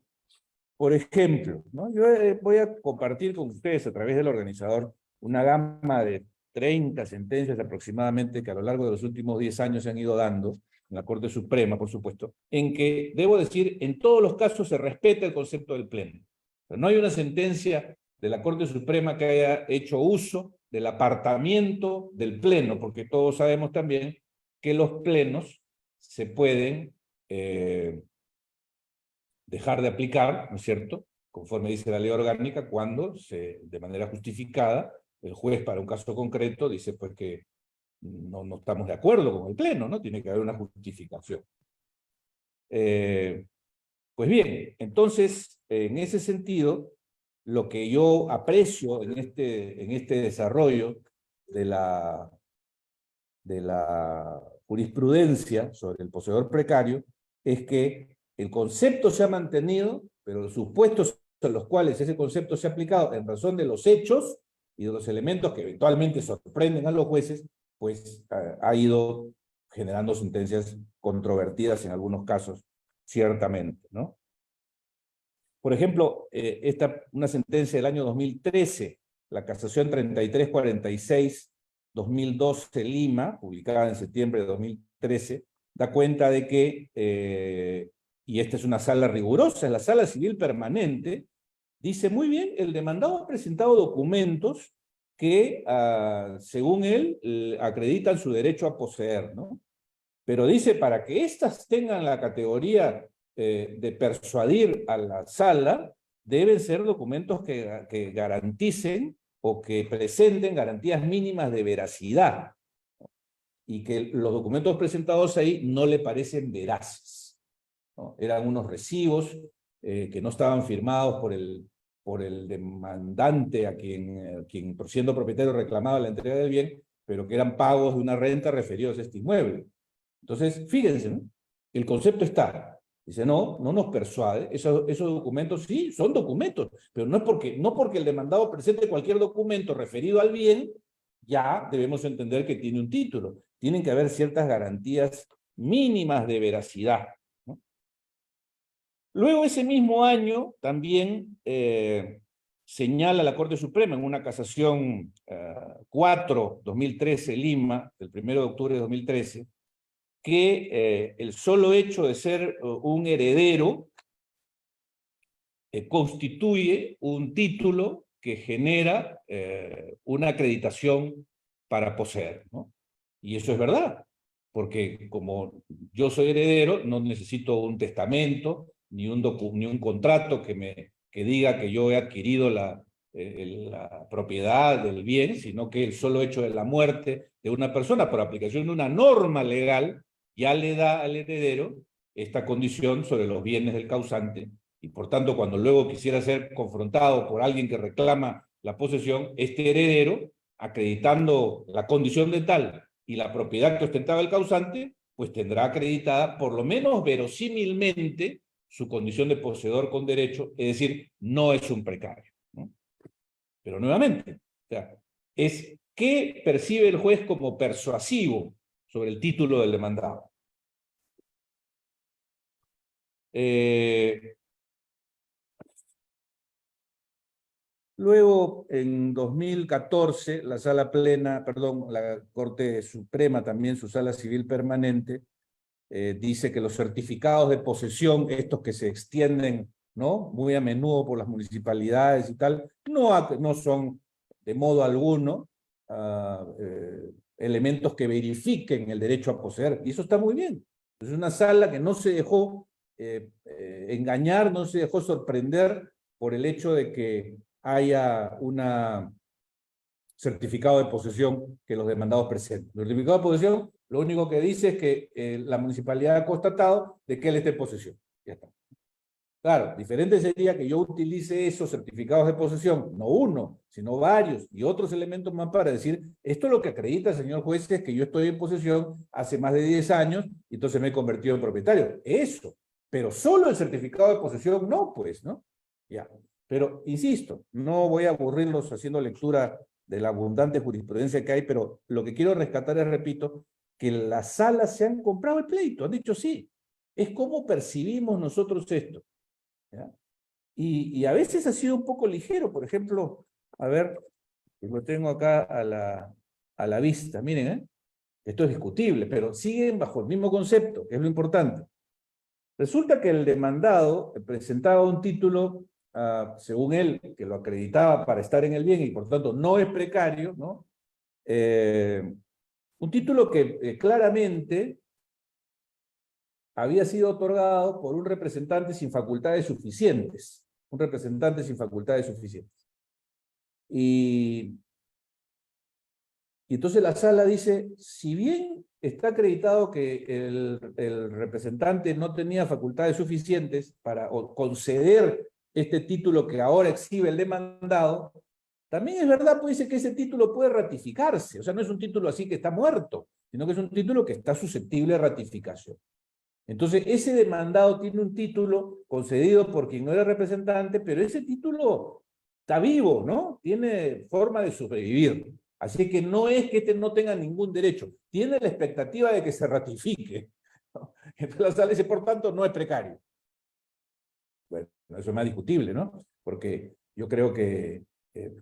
Por ejemplo, ¿no? Yo voy a compartir con ustedes a través del organizador una gama de 30 sentencias aproximadamente que a lo largo de los últimos 10 años se han ido dando, en la Corte Suprema, por supuesto, en que, debo decir, en todos los casos se respeta el concepto del pleno. Pero no hay una sentencia de la Corte Suprema que haya hecho uso del apartamiento del pleno, porque todos sabemos también que los plenos se pueden dejar de aplicar, ¿no es cierto?, conforme dice la ley orgánica, cuando de manera justificada el juez para un caso concreto dice pues que no estamos de acuerdo con el pleno, ¿no? Tiene que haber una justificación. Pues bien, entonces, en ese sentido, lo que yo aprecio en este desarrollo de la jurisprudencia sobre el poseedor precario es que el concepto se ha mantenido, pero los supuestos en los cuales ese concepto se ha aplicado en razón de los hechos y de los elementos que eventualmente sorprenden a los jueces, pues ha ido generando sentencias controvertidas en algunos casos, ciertamente, ¿no? Por ejemplo, una sentencia del año 2013, la casación 3346-2012 Lima, publicada en septiembre de 2013, da cuenta de que, y esta es una sala rigurosa, es la sala civil permanente, dice muy bien, el demandado ha presentado documentos que, según él, acreditan su derecho a poseer, ¿no? Pero dice, para que éstas tengan la categoría de persuadir a la sala, deben ser documentos que garanticen o que presenten garantías mínimas de veracidad, y que los documentos presentados ahí no le parecen veraces, ¿no? Eran unos recibos que no estaban firmados por el demandante a quien siendo propietario reclamaba la entrega del bien, pero que eran pagos de una renta referidos a este inmueble. Entonces, fíjense, ¿no? El concepto está. Dice, no nos persuade, esos documentos sí, son documentos, pero no porque el demandado presente cualquier documento referido al bien, ya debemos entender que tiene un título. Tienen que haber ciertas garantías mínimas de veracidad, ¿no? Luego, ese mismo año, también señala la Corte Suprema en una casación 4-2013 Lima, del 1 de octubre de 2013, que el solo hecho de ser un heredero constituye un título que genera una acreditación para poseer, ¿no? Y eso es verdad, porque como yo soy heredero, no necesito un testamento, ni un contrato que diga que yo he adquirido la propiedad del bien, sino que el solo hecho de la muerte de una persona por aplicación de una norma legal ya le da al heredero esta condición sobre los bienes del causante, y por tanto cuando luego quisiera ser confrontado por alguien que reclama la posesión, este heredero, acreditando la condición de tal y la propiedad que ostentaba el causante, pues tendrá acreditada por lo menos verosímilmente su condición de poseedor con derecho, es decir, no es un precario, ¿no? Pero nuevamente, o sea, es ¿qué percibe el juez como persuasivo sobre el título del demandado? Luego, en 2014, la Corte Suprema, también su sala civil permanente, dice que los certificados de posesión, estos que se extienden, ¿no?, muy a menudo por las municipalidades y tal, no son de modo alguno elementos que verifiquen el derecho a poseer, y eso está muy bien. Es una sala que no se dejó engañar, no se dejó sorprender por el hecho de que haya un certificado de posesión que los demandados presenten. El certificado de posesión lo único que dice es que la municipalidad ha constatado de que él está en posesión. Ya está. Claro, diferente sería que yo utilice esos certificados de posesión, no uno, sino varios, y otros elementos más para decir, esto es lo que acredita, señor juez, es que yo estoy en posesión hace más de 10 años, y entonces me he convertido en propietario. Eso. Pero solo el certificado de posesión no, pues, ¿no? Ya. Pero, insisto, no voy a aburrirlos haciendo lectura de la abundante jurisprudencia que hay, pero lo que quiero rescatar es, repito, que las salas se han comprado el pleito, han dicho sí. Es como percibimos nosotros esto, ¿ya? Y a veces ha sido un poco ligero. Por ejemplo, a ver, lo tengo acá a la vista, miren, esto es discutible, pero siguen bajo el mismo concepto, que es lo importante. Resulta que el demandado presentaba un título, según él, que lo acreditaba para estar en el bien y por tanto no es precario, ¿no? Un título que claramente había sido otorgado por un representante sin facultades suficientes. Un representante sin facultades suficientes. Y entonces la sala dice, si bien está acreditado que el representante no tenía facultades suficientes para conceder este título que ahora exhibe el demandado, también es verdad, pues dice que ese título puede ratificarse. O sea, no es un título así que está muerto, sino que es un título que está susceptible de ratificación. Entonces, ese demandado tiene un título concedido por quien no era representante, pero ese título está vivo, ¿no? Tiene forma de sobrevivir. Así que no es que no tenga ningún derecho, tiene la expectativa de que se ratifique, ¿no? Entonces la sala dice, por tanto, no es precario. Bueno, eso es más discutible, ¿no? Porque yo creo que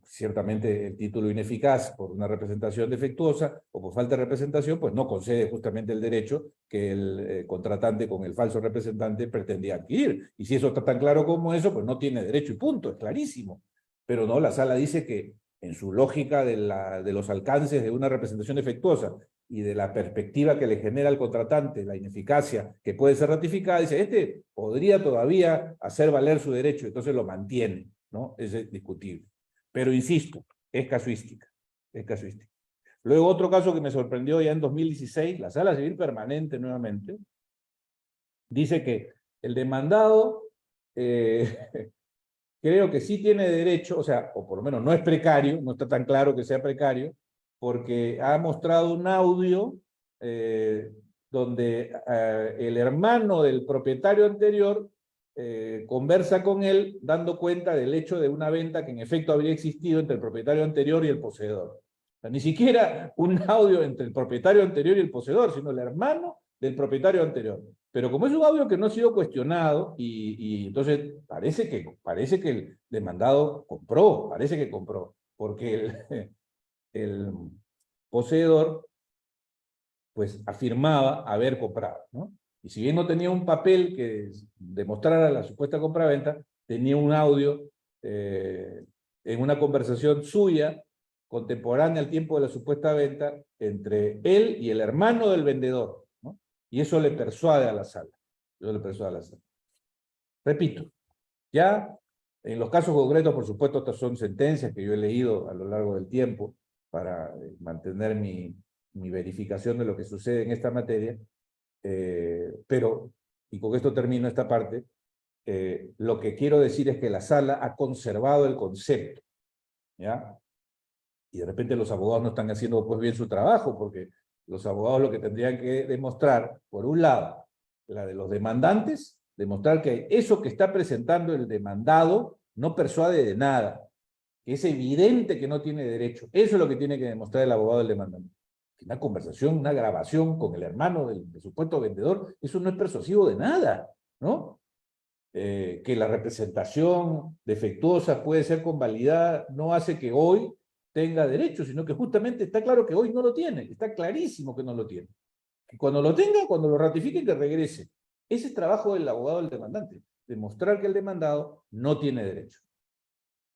ciertamente el título ineficaz por una representación defectuosa o por falta de representación, pues no concede justamente el derecho que el contratante con el falso representante pretendía adquirir. Y si eso está tan claro como eso, pues no tiene derecho y punto, es clarísimo. Pero no, la sala dice que en su lógica de los alcances de una representación defectuosa y de la perspectiva que le genera al contratante, la ineficacia que puede ser ratificada, dice, este podría todavía hacer valer su derecho, entonces lo mantiene, ¿no? Es discutible. Pero insisto, es casuística, es casuística. Luego otro caso que me sorprendió ya en 2016, la Sala Civil Permanente nuevamente, dice que el demandado creo que sí tiene derecho, o sea, o por lo menos no es precario, no está tan claro que sea precario, porque ha mostrado un audio donde el hermano del propietario anterior conversa con él dando cuenta del hecho de una venta que en efecto habría existido entre el propietario anterior y el poseedor. O sea, ni siquiera un audio entre el propietario anterior y el poseedor, sino el hermano del propietario anterior. Pero como es un audio que no ha sido cuestionado, y entonces parece que el demandado compró, parece que compró, porque el poseedor pues afirmaba haber comprado, ¿no? Y si bien no tenía un papel que demostrara la supuesta compraventa, tenía un audio en una conversación suya, contemporánea al tiempo de la supuesta venta, entre él y el hermano del vendedor, ¿no? Y eso le persuade a la sala. Eso le persuade a la sala. Repito, ya en los casos concretos, por supuesto, estas son sentencias que yo he leído a lo largo del tiempo para mantener mi verificación de lo que sucede en esta materia, pero, y con esto termino esta parte, lo que quiero decir es que la sala ha conservado el concepto, ¿ya? Y de repente los abogados no están haciendo pues bien su trabajo, porque los abogados lo que tendrían que demostrar, por un lado, la de los demandantes, demostrar que eso que está presentando el demandado no persuade de nada, que es evidente que no tiene derecho. Eso es lo que tiene que demostrar el abogado del demandante. Una conversación, una grabación con el hermano del supuesto vendedor, eso no es persuasivo de nada, ¿no? Que la representación defectuosa puede ser convalidada, no hace que hoy tenga derecho, sino que justamente está claro que hoy no lo tiene, está clarísimo que no lo tiene. Que cuando lo tenga, cuando lo ratifique, que regrese. Ese es trabajo del abogado del demandante, demostrar que el demandado no tiene derecho.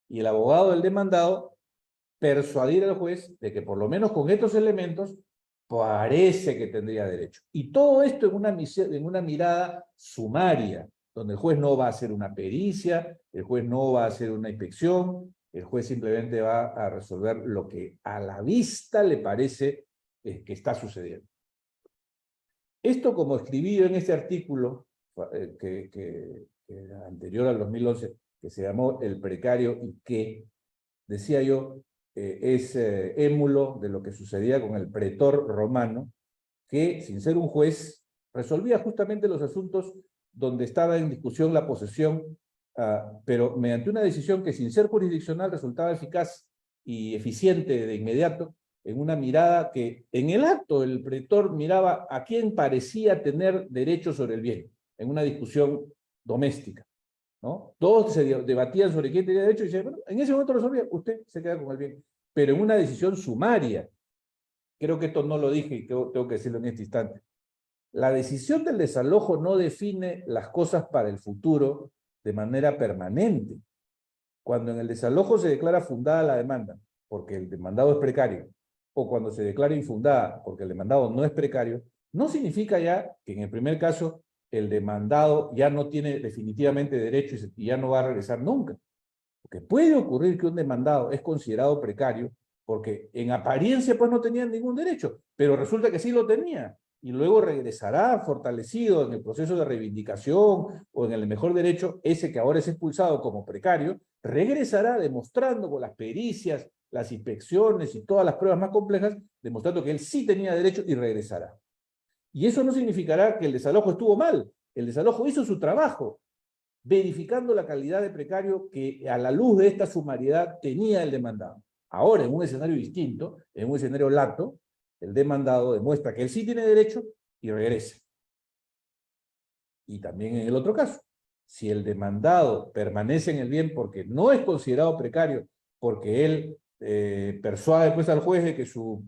Y el abogado del demandado persuadir al juez de que por lo menos con estos elementos parece que tendría derecho. Y todo esto en una mirada sumaria, donde el juez no va a hacer una pericia, el juez no va a hacer una inspección, el juez simplemente va a resolver lo que a la vista le parece que está sucediendo. Esto, como escribí yo en ese artículo que era anterior al 2011, que se llamó El precario y qué, decía yo, es émulo de lo que sucedía con el pretor romano, que sin ser un juez resolvía justamente los asuntos donde estaba en discusión la posesión, pero mediante una decisión que sin ser jurisdiccional resultaba eficaz y eficiente de inmediato, en una mirada que en el acto el pretor miraba a quién parecía tener derecho sobre el bien, en una discusión doméstica, ¿no? Todos se debatían sobre quién tenía derecho y decían, bueno, en ese momento resolvía, usted se queda con el bien. Pero en una decisión sumaria, creo que esto no lo dije y tengo que decirlo en este instante, la decisión del desalojo no define las cosas para el futuro de manera permanente. Cuando en el desalojo se declara fundada la demanda, porque el demandado es precario, o cuando se declara infundada, porque el demandado no es precario, no significa ya que en el primer caso el demandado ya no tiene definitivamente derecho y ya no va a regresar nunca. Porque puede ocurrir que un demandado es considerado precario porque en apariencia pues no tenía ningún derecho, pero resulta que sí lo tenía y luego regresará fortalecido en el proceso de reivindicación o en el mejor derecho, ese que ahora es expulsado como precario, regresará demostrando con las pericias, las inspecciones y todas las pruebas más complejas, demostrando que él sí tenía derecho y regresará. Y eso no significará que el desalojo estuvo mal, el desalojo hizo su trabajo, verificando la calidad de precario que a la luz de esta sumariedad tenía el demandado. Ahora, en un escenario distinto, en un escenario lato, el demandado demuestra que él sí tiene derecho y regresa. Y también en el otro caso, si el demandado permanece en el bien porque no es considerado precario, porque él persuade pues al juez de que su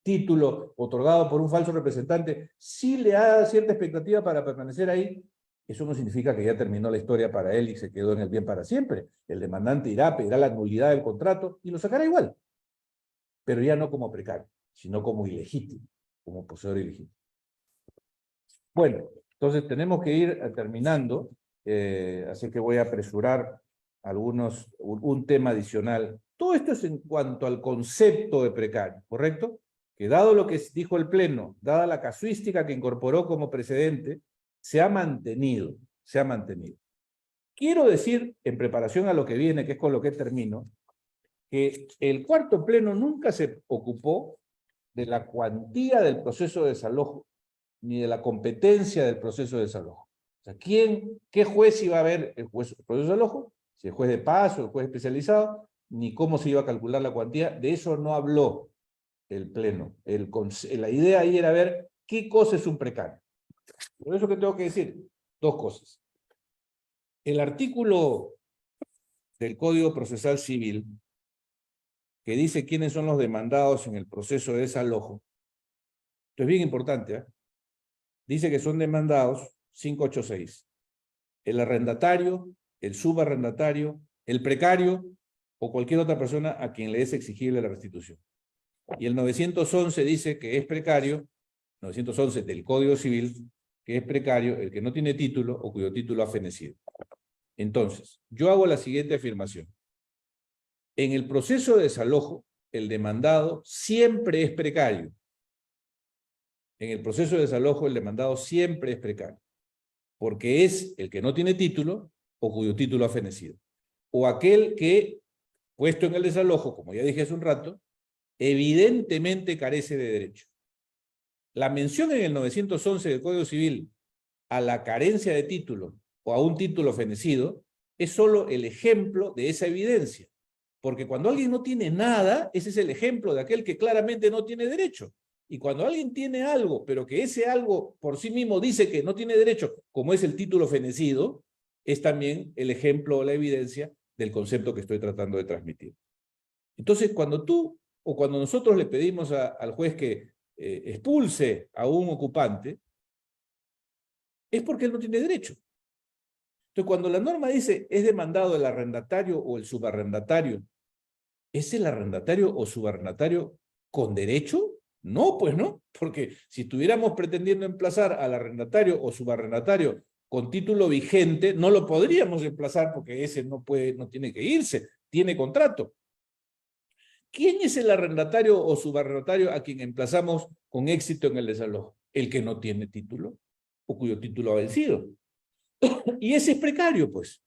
título otorgado por un falso representante sí le da cierta expectativa para permanecer ahí, eso no significa que ya terminó la historia para él y se quedó en el bien para siempre. El demandante irá, pedirá la nulidad del contrato y lo sacará igual, pero ya no como precario, sino como ilegítimo. como poseedor ilegítimo. Bueno, entonces tenemos que ir terminando, así que voy a apresurar un tema adicional. Todo esto es en cuanto al concepto de precario, ¿correcto? Que dado lo que dijo el Pleno, dada la casuística que incorporó como precedente, se ha mantenido, se ha mantenido. Quiero decir, en preparación a lo que viene, que es con lo que termino, que el cuarto Pleno nunca se ocupó de la cuantía del proceso de desalojo, ni de la competencia del proceso de desalojo. O sea, qué juez iba a ver el proceso de desalojo? Si el juez de paz o el juez especializado, ni cómo se iba a calcular la cuantía, de eso no habló el Pleno. La idea ahí era ver qué cosa es un precario. Por eso que tengo que decir dos cosas. El artículo del Código Procesal Civil, que dice quiénes son los demandados en el proceso de desalojo, esto es bien importante, ¿eh? Dice que son demandados 586. El arrendatario, el subarrendatario, el precario o cualquier otra persona a quien le es exigible la restitución. Y el 911 dice que es precario, 911 del Código Civil, que es precario el que no tiene título o cuyo título ha fenecido. Entonces, yo hago la siguiente afirmación. En el proceso de desalojo, el demandado siempre es precario. En el proceso de desalojo, el demandado siempre es precario, porque es el que no tiene título o cuyo título ha fenecido. O aquel que, puesto en el desalojo, como ya dije hace un rato, evidentemente carece de derecho. La mención en el 911 del Código Civil a la carencia de título o a un título fenecido es solo el ejemplo de esa evidencia. Porque cuando alguien no tiene nada, ese es el ejemplo de aquel que claramente no tiene derecho. Y cuando alguien tiene algo, pero que ese algo por sí mismo dice que no tiene derecho, como es el título fenecido, es también el ejemplo o la evidencia del concepto que estoy tratando de transmitir. Entonces, cuando tú o cuando nosotros le pedimos al juez que expulse a un ocupante, es porque él no tiene derecho. Entonces, cuando la norma dice es demandado el arrendatario o el subarrendatario, ¿es el arrendatario o subarrendatario con derecho? No, pues no, porque si estuviéramos pretendiendo emplazar al arrendatario o subarrendatario con título vigente, no lo podríamos emplazar porque ese no tiene que irse, tiene contrato. ¿Quién es el arrendatario o subarrendatario a quien emplazamos con éxito en el desalojo? El que no tiene título o cuyo título ha vencido. Y ese es precario, pues.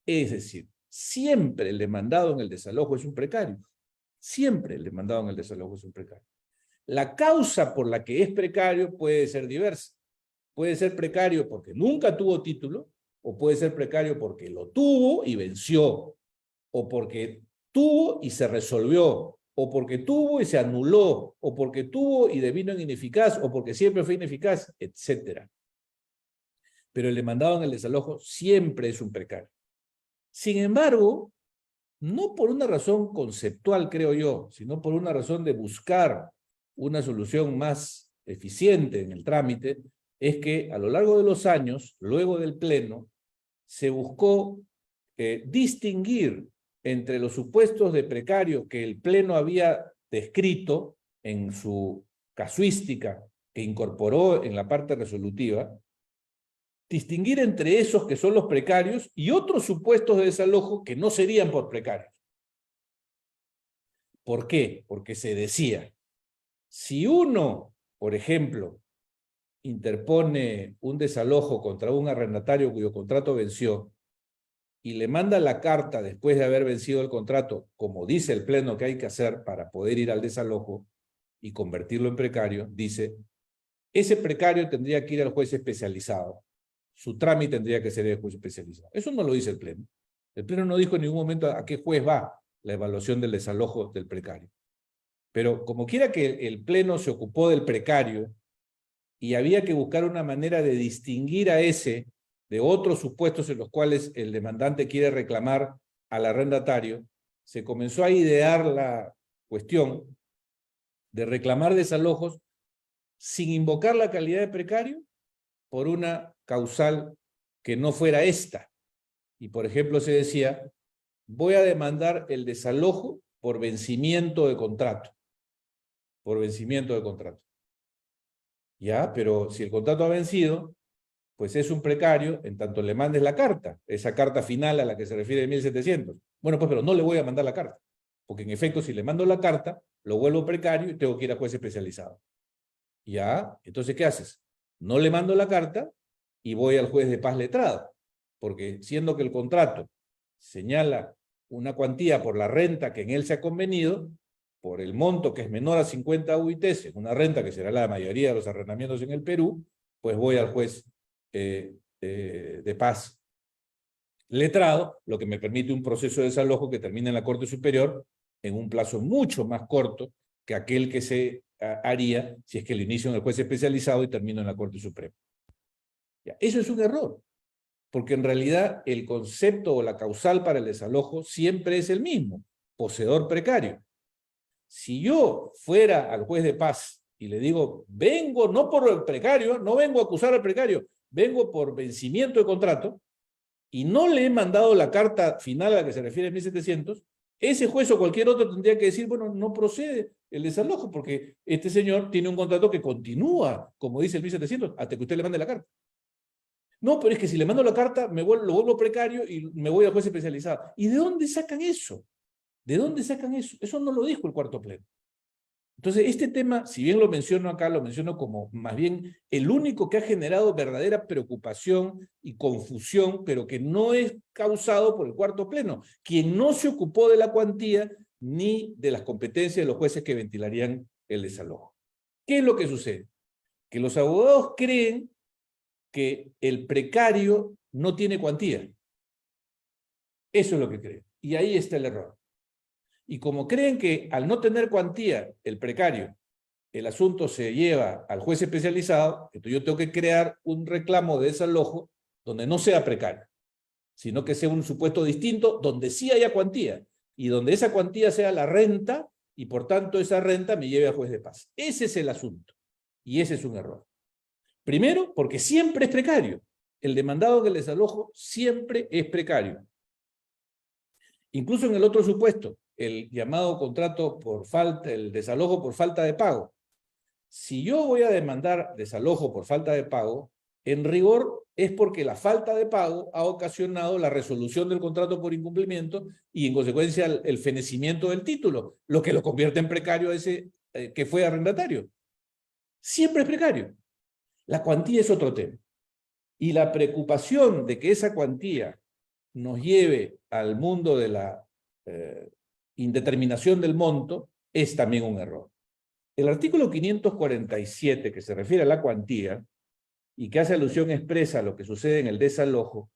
Es decir, siempre el demandado en el desalojo es un precario. Siempre el demandado en el desalojo es un precario. La causa por la que es precario puede ser diversa. Puede ser precario porque nunca tuvo título, o puede ser precario porque lo tuvo y venció, o porque tuvo y se resolvió, o porque tuvo y se anuló, o porque tuvo y devino en ineficaz, o porque siempre fue ineficaz, etc. Pero el demandado en el desalojo siempre es un precario. Sin embargo, no por una razón conceptual, creo yo, sino por una razón de buscar una solución más eficiente en el trámite, es que a lo largo de los años, luego del Pleno, se buscó distinguir entre los supuestos de precario que el Pleno había descrito en su casuística que incorporó en la parte resolutiva, distinguir entre esos que son los precarios y otros supuestos de desalojo que no serían por precarios. ¿Por qué? Porque se decía, si uno, por ejemplo, interpone un desalojo contra un arrendatario cuyo contrato venció y le manda la carta después de haber vencido el contrato, como dice el Pleno que hay que hacer para poder ir al desalojo y convertirlo en precario, dice, ese precario tendría que ir al juez especializado. Su trámite tendría que ser el juez especializado. Eso no lo dice el Pleno. El Pleno no dijo en ningún momento a qué juez va la evaluación del desalojo del precario. Pero como quiera que el Pleno se ocupó del precario y había que buscar una manera de distinguir a ese de otros supuestos en los cuales el demandante quiere reclamar al arrendatario, se comenzó a idear la cuestión de reclamar desalojos sin invocar la calidad de precario por una causal que no fuera esta. Y por ejemplo se decía, voy a demandar el desalojo por vencimiento de contrato. Por vencimiento de contrato. Ya, pero si el contrato ha vencido, pues es un precario en tanto le mandes la carta, esa carta final a la que se refiere el 1700. Bueno, pues, pero no le voy a mandar la carta, porque en efecto, si le mando la carta, lo vuelvo precario y tengo que ir a juez especializado. Ya, entonces, ¿qué haces? No le mando la carta y voy al juez de paz letrado, porque siendo que el contrato señala una cuantía por la renta que en él se ha convenido, por el monto que es menor a 50 UITs, una renta que será la mayoría de los arrendamientos en el Perú, pues voy al juez de paz letrado, lo que me permite un proceso de desalojo que termine en la Corte Superior en un plazo mucho más corto que aquel que se haría si es que lo inicio en el juez especializado y termino en la Corte Suprema. Ya, eso es un error, porque en realidad el concepto o la causal para el desalojo siempre es el mismo, poseedor precario. Si yo fuera al juez de paz y le digo, vengo no por el precario, no vengo a acusar al precario, vengo por vencimiento de contrato, y no le he mandado la carta final a la que se refiere el 1700, ese juez o cualquier otro tendría que decir, bueno, no procede el desalojo, porque este señor tiene un contrato que continúa, como dice el 1700, hasta que usted le mande la carta. No, pero es que si le mando la carta, lo vuelvo precario y me voy al juez especializado. ¿Y de dónde sacan eso? ¿De dónde sacan eso? Eso no lo dijo el cuarto pleno. Entonces, este tema, si bien lo menciono acá, lo menciono como más bien el único que ha generado verdadera preocupación y confusión, pero que no es causado por el cuarto pleno, quien no se ocupó de la cuantía ni de las competencias de los jueces que ventilarían el desalojo. ¿Qué es lo que sucede? Que los abogados creen que el precario no tiene cuantía. Eso es lo que creen. Y ahí está el error. Y como creen que al no tener cuantía el precario, el asunto se lleva al juez especializado, entonces yo tengo que crear un reclamo de desalojo donde no sea precario, sino que sea un supuesto distinto donde sí haya cuantía y donde esa cuantía sea la renta y por tanto esa renta me lleve al juez de paz. Ese es el asunto y ese es un error. Primero, porque siempre es precario. El demandado del desalojo siempre es precario. Incluso en el otro supuesto, el llamado contrato por falta, el desalojo por falta de pago. Si yo voy a demandar desalojo por falta de pago, en rigor es porque la falta de pago ha ocasionado la resolución del contrato por incumplimiento y en consecuencia el fenecimiento del título, lo que lo convierte en precario ese que fue arrendatario. Siempre es precario. La cuantía es otro tema. Y la preocupación de que esa cuantía nos lleve al mundo de la indeterminación del monto es también un error. El artículo 547, que se refiere a la cuantía y que hace alusión expresa a lo que sucede en el desalojo,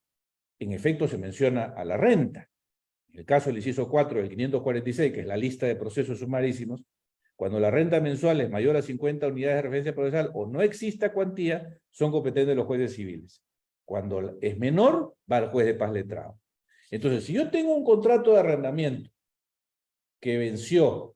en efecto se menciona a la renta. En el caso del inciso 4 del 546, que es la lista de procesos sumarísimos, cuando la renta mensual es mayor a 50 unidades de referencia procesal o no exista cuantía, son competentes los jueces civiles. Cuando es menor, va al juez de paz letrado. Entonces, si yo tengo un contrato de arrendamiento que venció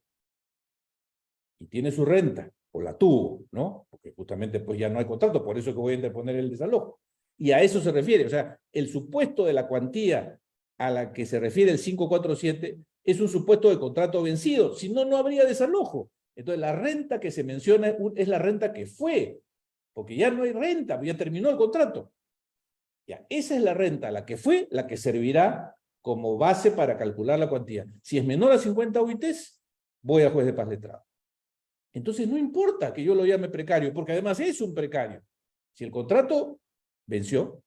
y tiene su renta, o la tuvo, ¿no? Porque justamente pues ya no hay contrato, por eso que voy a interponer el desalojo. Y a eso se refiere, o sea, el supuesto de la cuantía a la que se refiere el 547 es un supuesto de contrato vencido, si no, no habría desalojo. Entonces, la renta que se menciona es la renta que fue, porque ya no hay renta, ya terminó el contrato. Ya, esa es la renta, la que fue, la que servirá como base para calcular la cuantía. Si es menor a 50 UITs, voy al juez de paz letrado. Entonces no importa que yo lo llame precario, porque además es un precario. Si el contrato venció,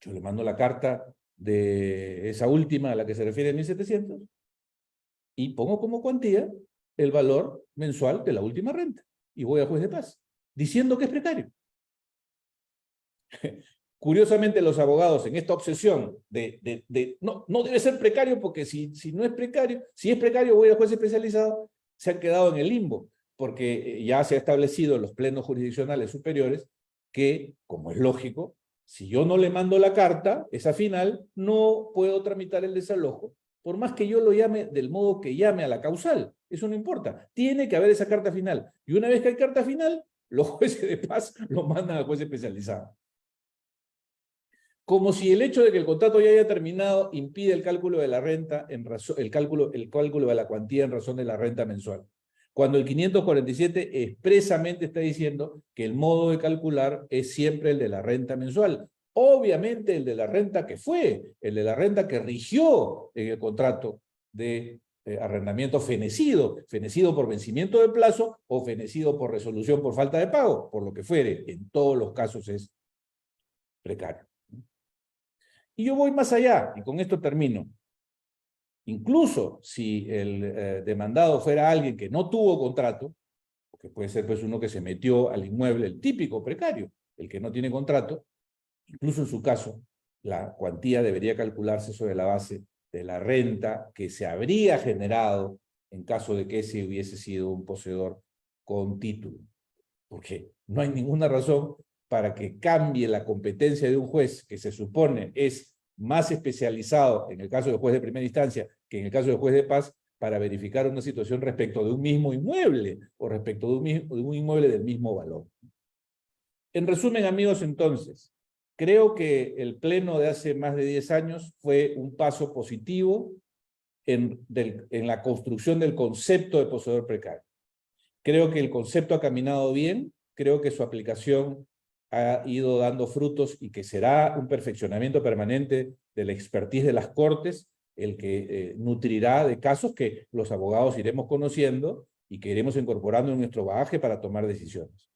yo le mando la carta de esa última a la que se refiere en 1700 y pongo como cuantía el valor mensual de la última renta y voy al juez de paz, diciendo que es precario. Curiosamente, los abogados en esta obsesión no debe ser precario porque si no es precario, si es precario voy al juez especializado, se han quedado en el limbo, porque ya se ha establecido en los plenos jurisdiccionales superiores que, como es lógico, si yo no le mando la carta, esa final, no puedo tramitar el desalojo, por más que yo lo llame del modo que llame a la causal, eso no importa, tiene que haber esa carta final, y una vez que hay carta final, los jueces de paz lo mandan al juez especializado. Como si el hecho de que el contrato ya haya terminado impide el cálculo de la renta, el cálculo de la cuantía en razón de la renta mensual. cuando el 547 expresamente está diciendo que el modo de calcular es siempre el de la renta mensual. Obviamente el de la renta que fue, el de la renta que rigió en el contrato de arrendamiento fenecido por vencimiento de plazo o fenecido por resolución por falta de pago, por lo que fuere, en todos los casos es precario. Y yo voy más allá, y con esto termino. Incluso si el demandado fuera alguien que no tuvo contrato, que puede ser pues uno que se metió al inmueble, el típico precario, el que no tiene contrato, incluso en su caso, la cuantía debería calcularse sobre la base de la renta que se habría generado en caso de que ese hubiese sido un poseedor con título. Porque no hay ninguna razón para que cambie la competencia de un juez que se supone es más especializado en el caso del juez de primera instancia que en el caso del juez de paz para verificar una situación respecto de un mismo inmueble o respecto de un inmueble del mismo valor. En resumen, amigos, entonces, creo que el pleno de hace más de 10 años fue un paso positivo en la construcción del concepto de poseedor precario. Creo que el concepto ha caminado bien, creo que su aplicación ha ido dando frutos y que será un perfeccionamiento permanente de la expertise de las Cortes, el que nutrirá de casos que los abogados iremos conociendo y que iremos incorporando en nuestro bagaje para tomar decisiones.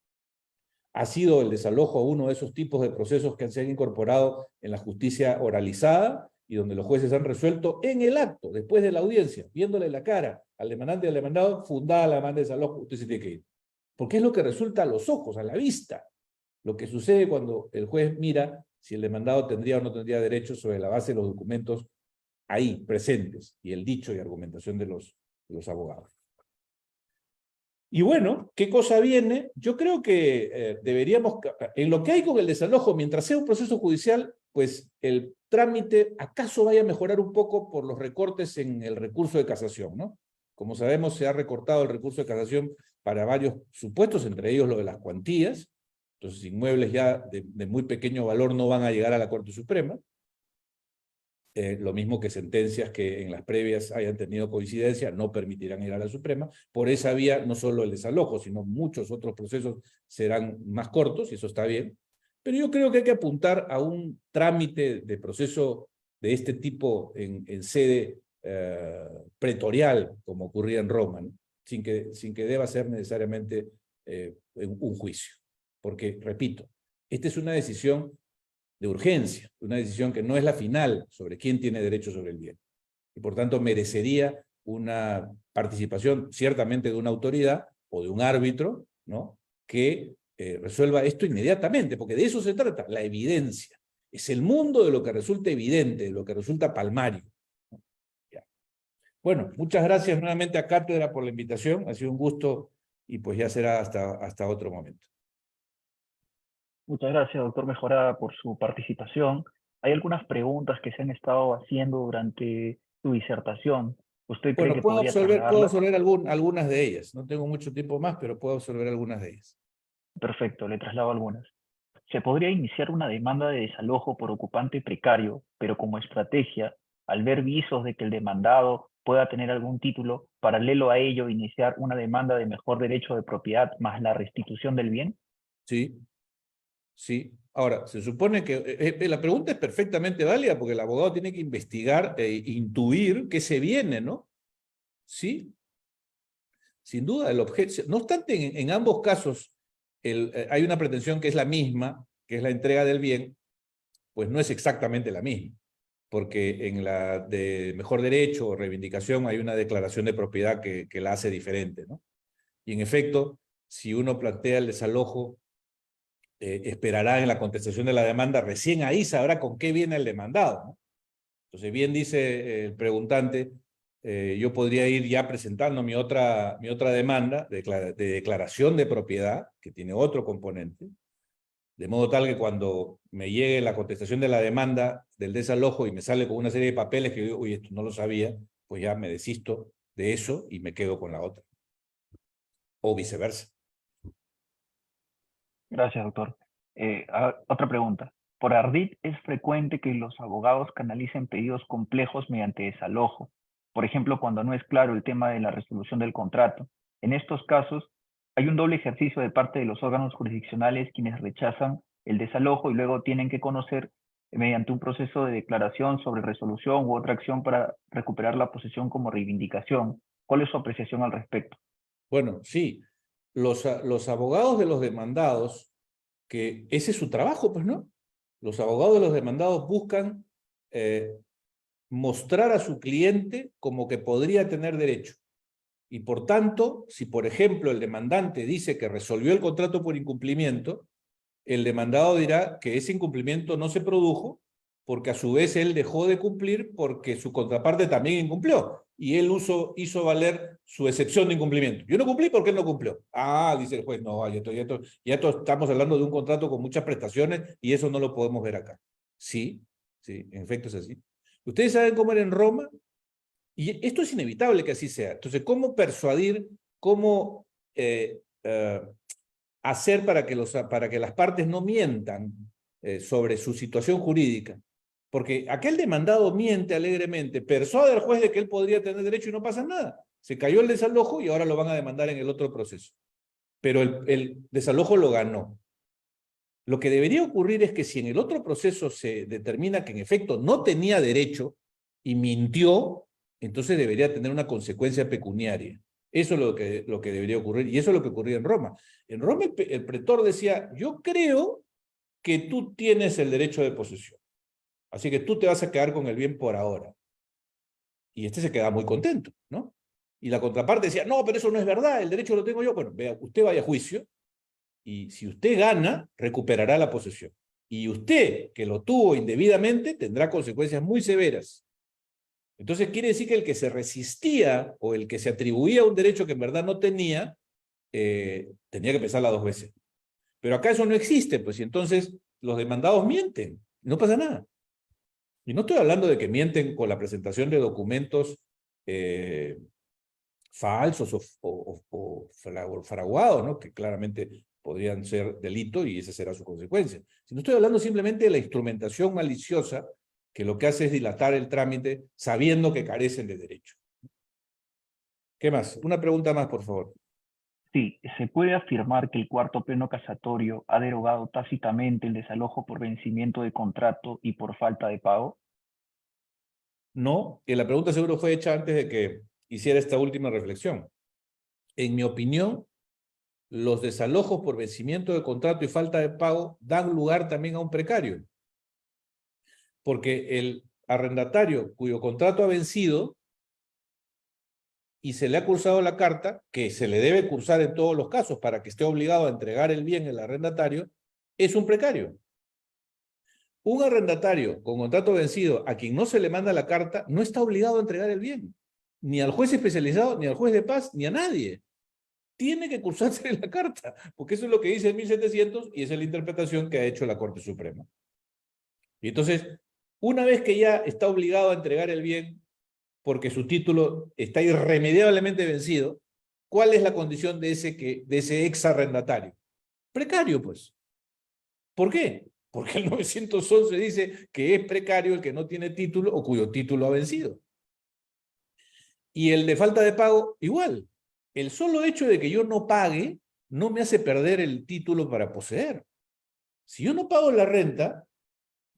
Ha sido el desalojo uno de esos tipos de procesos que se han incorporado en la justicia oralizada y donde los jueces han resuelto en el acto, después de la audiencia, viéndole la cara al demandante y al demandado, fundada la demanda de desalojo, usted se tiene que ir. Porque es lo que resulta a los ojos, a la vista. Lo que sucede cuando el juez mira si el demandado tendría o no tendría derechos sobre la base de los documentos ahí, presentes, y el dicho y argumentación de los abogados. Y bueno, ¿qué cosa viene? Yo creo que deberíamos, en lo que hay con el desalojo, mientras sea un proceso judicial, pues el trámite acaso vaya a mejorar un poco por los recortes en el recurso de casación, ¿no? Como sabemos, se ha recortado el recurso de casación para varios supuestos, entre ellos lo de las cuantías. Entonces, inmuebles ya de muy pequeño valor no van a llegar a la Corte Suprema. Lo mismo que sentencias que en las previas hayan tenido coincidencia no permitirán ir a la Suprema. Por esa vía, no solo el desalojo, sino muchos otros procesos serán más cortos, y eso está bien. Pero yo creo que hay que apuntar a un trámite de proceso de este tipo en sede pretorial, como ocurría en Roma, ¿no? sin que deba ser necesariamente un juicio. Porque, repito, esta es una decisión de urgencia, una decisión que no es la final sobre quién tiene derecho sobre el bien. Y por tanto merecería una participación ciertamente de una autoridad o de un árbitro, ¿no? Que resuelva esto inmediatamente, porque de eso se trata, la evidencia. Es el mundo de lo que resulta evidente, de lo que resulta palmario. Ya. Bueno, muchas gracias nuevamente a Cátedra por la invitación, ha sido un gusto y pues ya será hasta otro momento. Muchas gracias, doctor Mejorada, por su participación. Hay algunas preguntas que se han estado haciendo durante su disertación. ¿Usted cree que Puedo podría trasladarlas? absorber algunas de ellas. No tengo mucho tiempo más, pero puedo absorber algunas de ellas. Perfecto, le traslado algunas. Se podría iniciar una demanda de desalojo por ocupante precario, pero como estrategia, al ver visos de que el demandado pueda tener algún título, paralelo a ello, iniciar una demanda de mejor derecho de propiedad más la restitución del bien. Sí, sí. Ahora, se supone que la pregunta es perfectamente válida porque el abogado tiene que investigar e intuir qué se viene, ¿no? Sí, sin duda, el objeto. No obstante, en ambos casos hay una pretensión que es la misma, que es la entrega del bien, pues no es exactamente la misma, porque en la de mejor derecho o reivindicación hay una declaración de propiedad que la hace diferente, ¿no? Y en efecto, si uno plantea el desalojo, esperará en la contestación de la demanda, recién ahí sabrá con qué viene el demandado, ¿no? Entonces, bien dice el preguntante, yo podría ir ya presentando mi otra demanda de declaración de propiedad, que tiene otro componente, de modo tal que cuando me llegue la contestación de la demanda del desalojo y me sale con una serie de papeles que yo, uy, esto no lo sabía, pues ya me desisto de eso y me quedo con la otra. O viceversa. Gracias, doctor. Otra pregunta. Por ardid es frecuente que los abogados canalicen pedidos complejos mediante desalojo. Por ejemplo, cuando no es claro el tema de la resolución del contrato. En estos casos, hay un doble ejercicio de parte de los órganos jurisdiccionales quienes rechazan el desalojo y luego tienen que conocer mediante un proceso de declaración sobre resolución u otra acción para recuperar la posesión como reivindicación. ¿Cuál es su apreciación al respecto? Bueno, sí, los abogados de los demandados, que ese es su trabajo, pues, ¿no? Los abogados de los demandados buscan mostrar a su cliente como que podría tener derecho. Y por tanto, si por ejemplo el demandante dice que resolvió el contrato por incumplimiento, el demandado dirá que ese incumplimiento no se produjo porque a su vez él dejó de cumplir porque su contraparte también incumplió. Y él hizo valer su excepción de incumplimiento. Yo no cumplí porque él no cumplió. Ah, dice el juez, no, ya estamos hablando de un contrato con muchas prestaciones y eso no lo podemos ver acá. Sí, sí, en efecto es así. ¿Ustedes saben cómo era en Roma? Y esto es inevitable que así sea. Entonces, ¿cómo persuadir, cómo hacer para que las partes no mientan sobre su situación jurídica? Porque aquel demandado miente alegremente, persuade al juez de que él podría tener derecho y no pasa nada. Se cayó el desalojo y ahora lo van a demandar en el otro proceso. Pero el desalojo lo ganó. Lo que debería ocurrir es que si en el otro proceso se determina que en efecto no tenía derecho y mintió, entonces debería tener una consecuencia pecuniaria. Eso es lo que debería ocurrir, y eso es lo que ocurría en Roma. En Roma el pretor decía, yo creo que tú tienes el derecho de posesión, así que tú te vas a quedar con el bien por ahora. Y este se queda muy contento, ¿no? Y la contraparte decía, no, pero eso no es verdad, el derecho lo tengo yo. Bueno, vea, usted vaya a juicio, y si usted gana, recuperará la posesión. Y usted, que lo tuvo indebidamente, tendrá consecuencias muy severas. Entonces quiere decir que el que se resistía o el que se atribuía un derecho que en verdad no tenía, tenía que pensarla dos veces. Pero acá eso no existe, pues, y entonces los demandados mienten, no pasa nada. Y no estoy hablando de que mienten con la presentación de documentos falsos o fraguados, ¿no? Que claramente podrían ser delito y esa será su consecuencia. Si no estoy hablando simplemente de la instrumentación maliciosa que lo que hace es dilatar el trámite sabiendo que carecen de derecho. ¿Qué más? Una pregunta más, por favor. Sí, ¿se puede afirmar que el cuarto pleno casatorio ha derogado tácitamente el desalojo por vencimiento de contrato y por falta de pago? No, que la pregunta seguro fue hecha antes de que hiciera esta última reflexión. En mi opinión, los desalojos por vencimiento de contrato y falta de pago dan lugar también a un precario. Porque el arrendatario cuyo contrato ha vencido y se le ha cursado la carta, que se le debe cursar en todos los casos para que esté obligado a entregar el bien el arrendatario, es un precario. Un arrendatario con contrato vencido a quien no se le manda la carta no está obligado a entregar el bien, ni al juez especializado, ni al juez de paz, ni a nadie. Tiene que cursarse la carta, porque eso es lo que dice el 1700 y esa es la interpretación que ha hecho la Corte Suprema. Y entonces, una vez que ya está obligado a entregar el bien porque su título está irremediablemente vencido, ¿cuál es la condición de ese ex arrendatario? Precario, pues. ¿Por qué? Porque el 911 dice que es precario el que no tiene título o cuyo título ha vencido. Y el de falta de pago, igual. El solo hecho de que yo no pague no me hace perder el título para poseer. Si yo no pago la renta,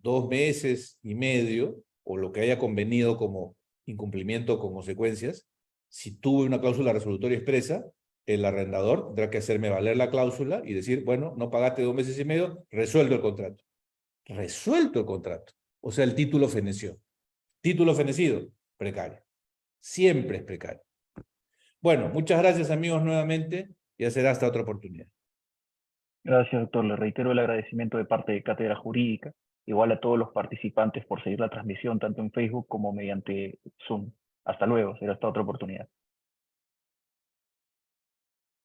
2 meses y medio, o lo que haya convenido como incumplimiento con consecuencias, si tuve una cláusula resolutoria expresa, el arrendador tendrá que hacerme valer la cláusula y decir, bueno, no pagaste 2 meses y medio, resuelto el contrato. Resuelto el contrato. O sea, el título feneció. Título fenecido, precario. Siempre es precario. Bueno, muchas gracias amigos nuevamente y ya será hasta otra oportunidad. Gracias, doctor. Le reitero el agradecimiento de parte de Cátedra Jurídica, igual a todos los participantes por seguir la transmisión tanto en Facebook como mediante Zoom. Hasta luego, será hasta otra oportunidad.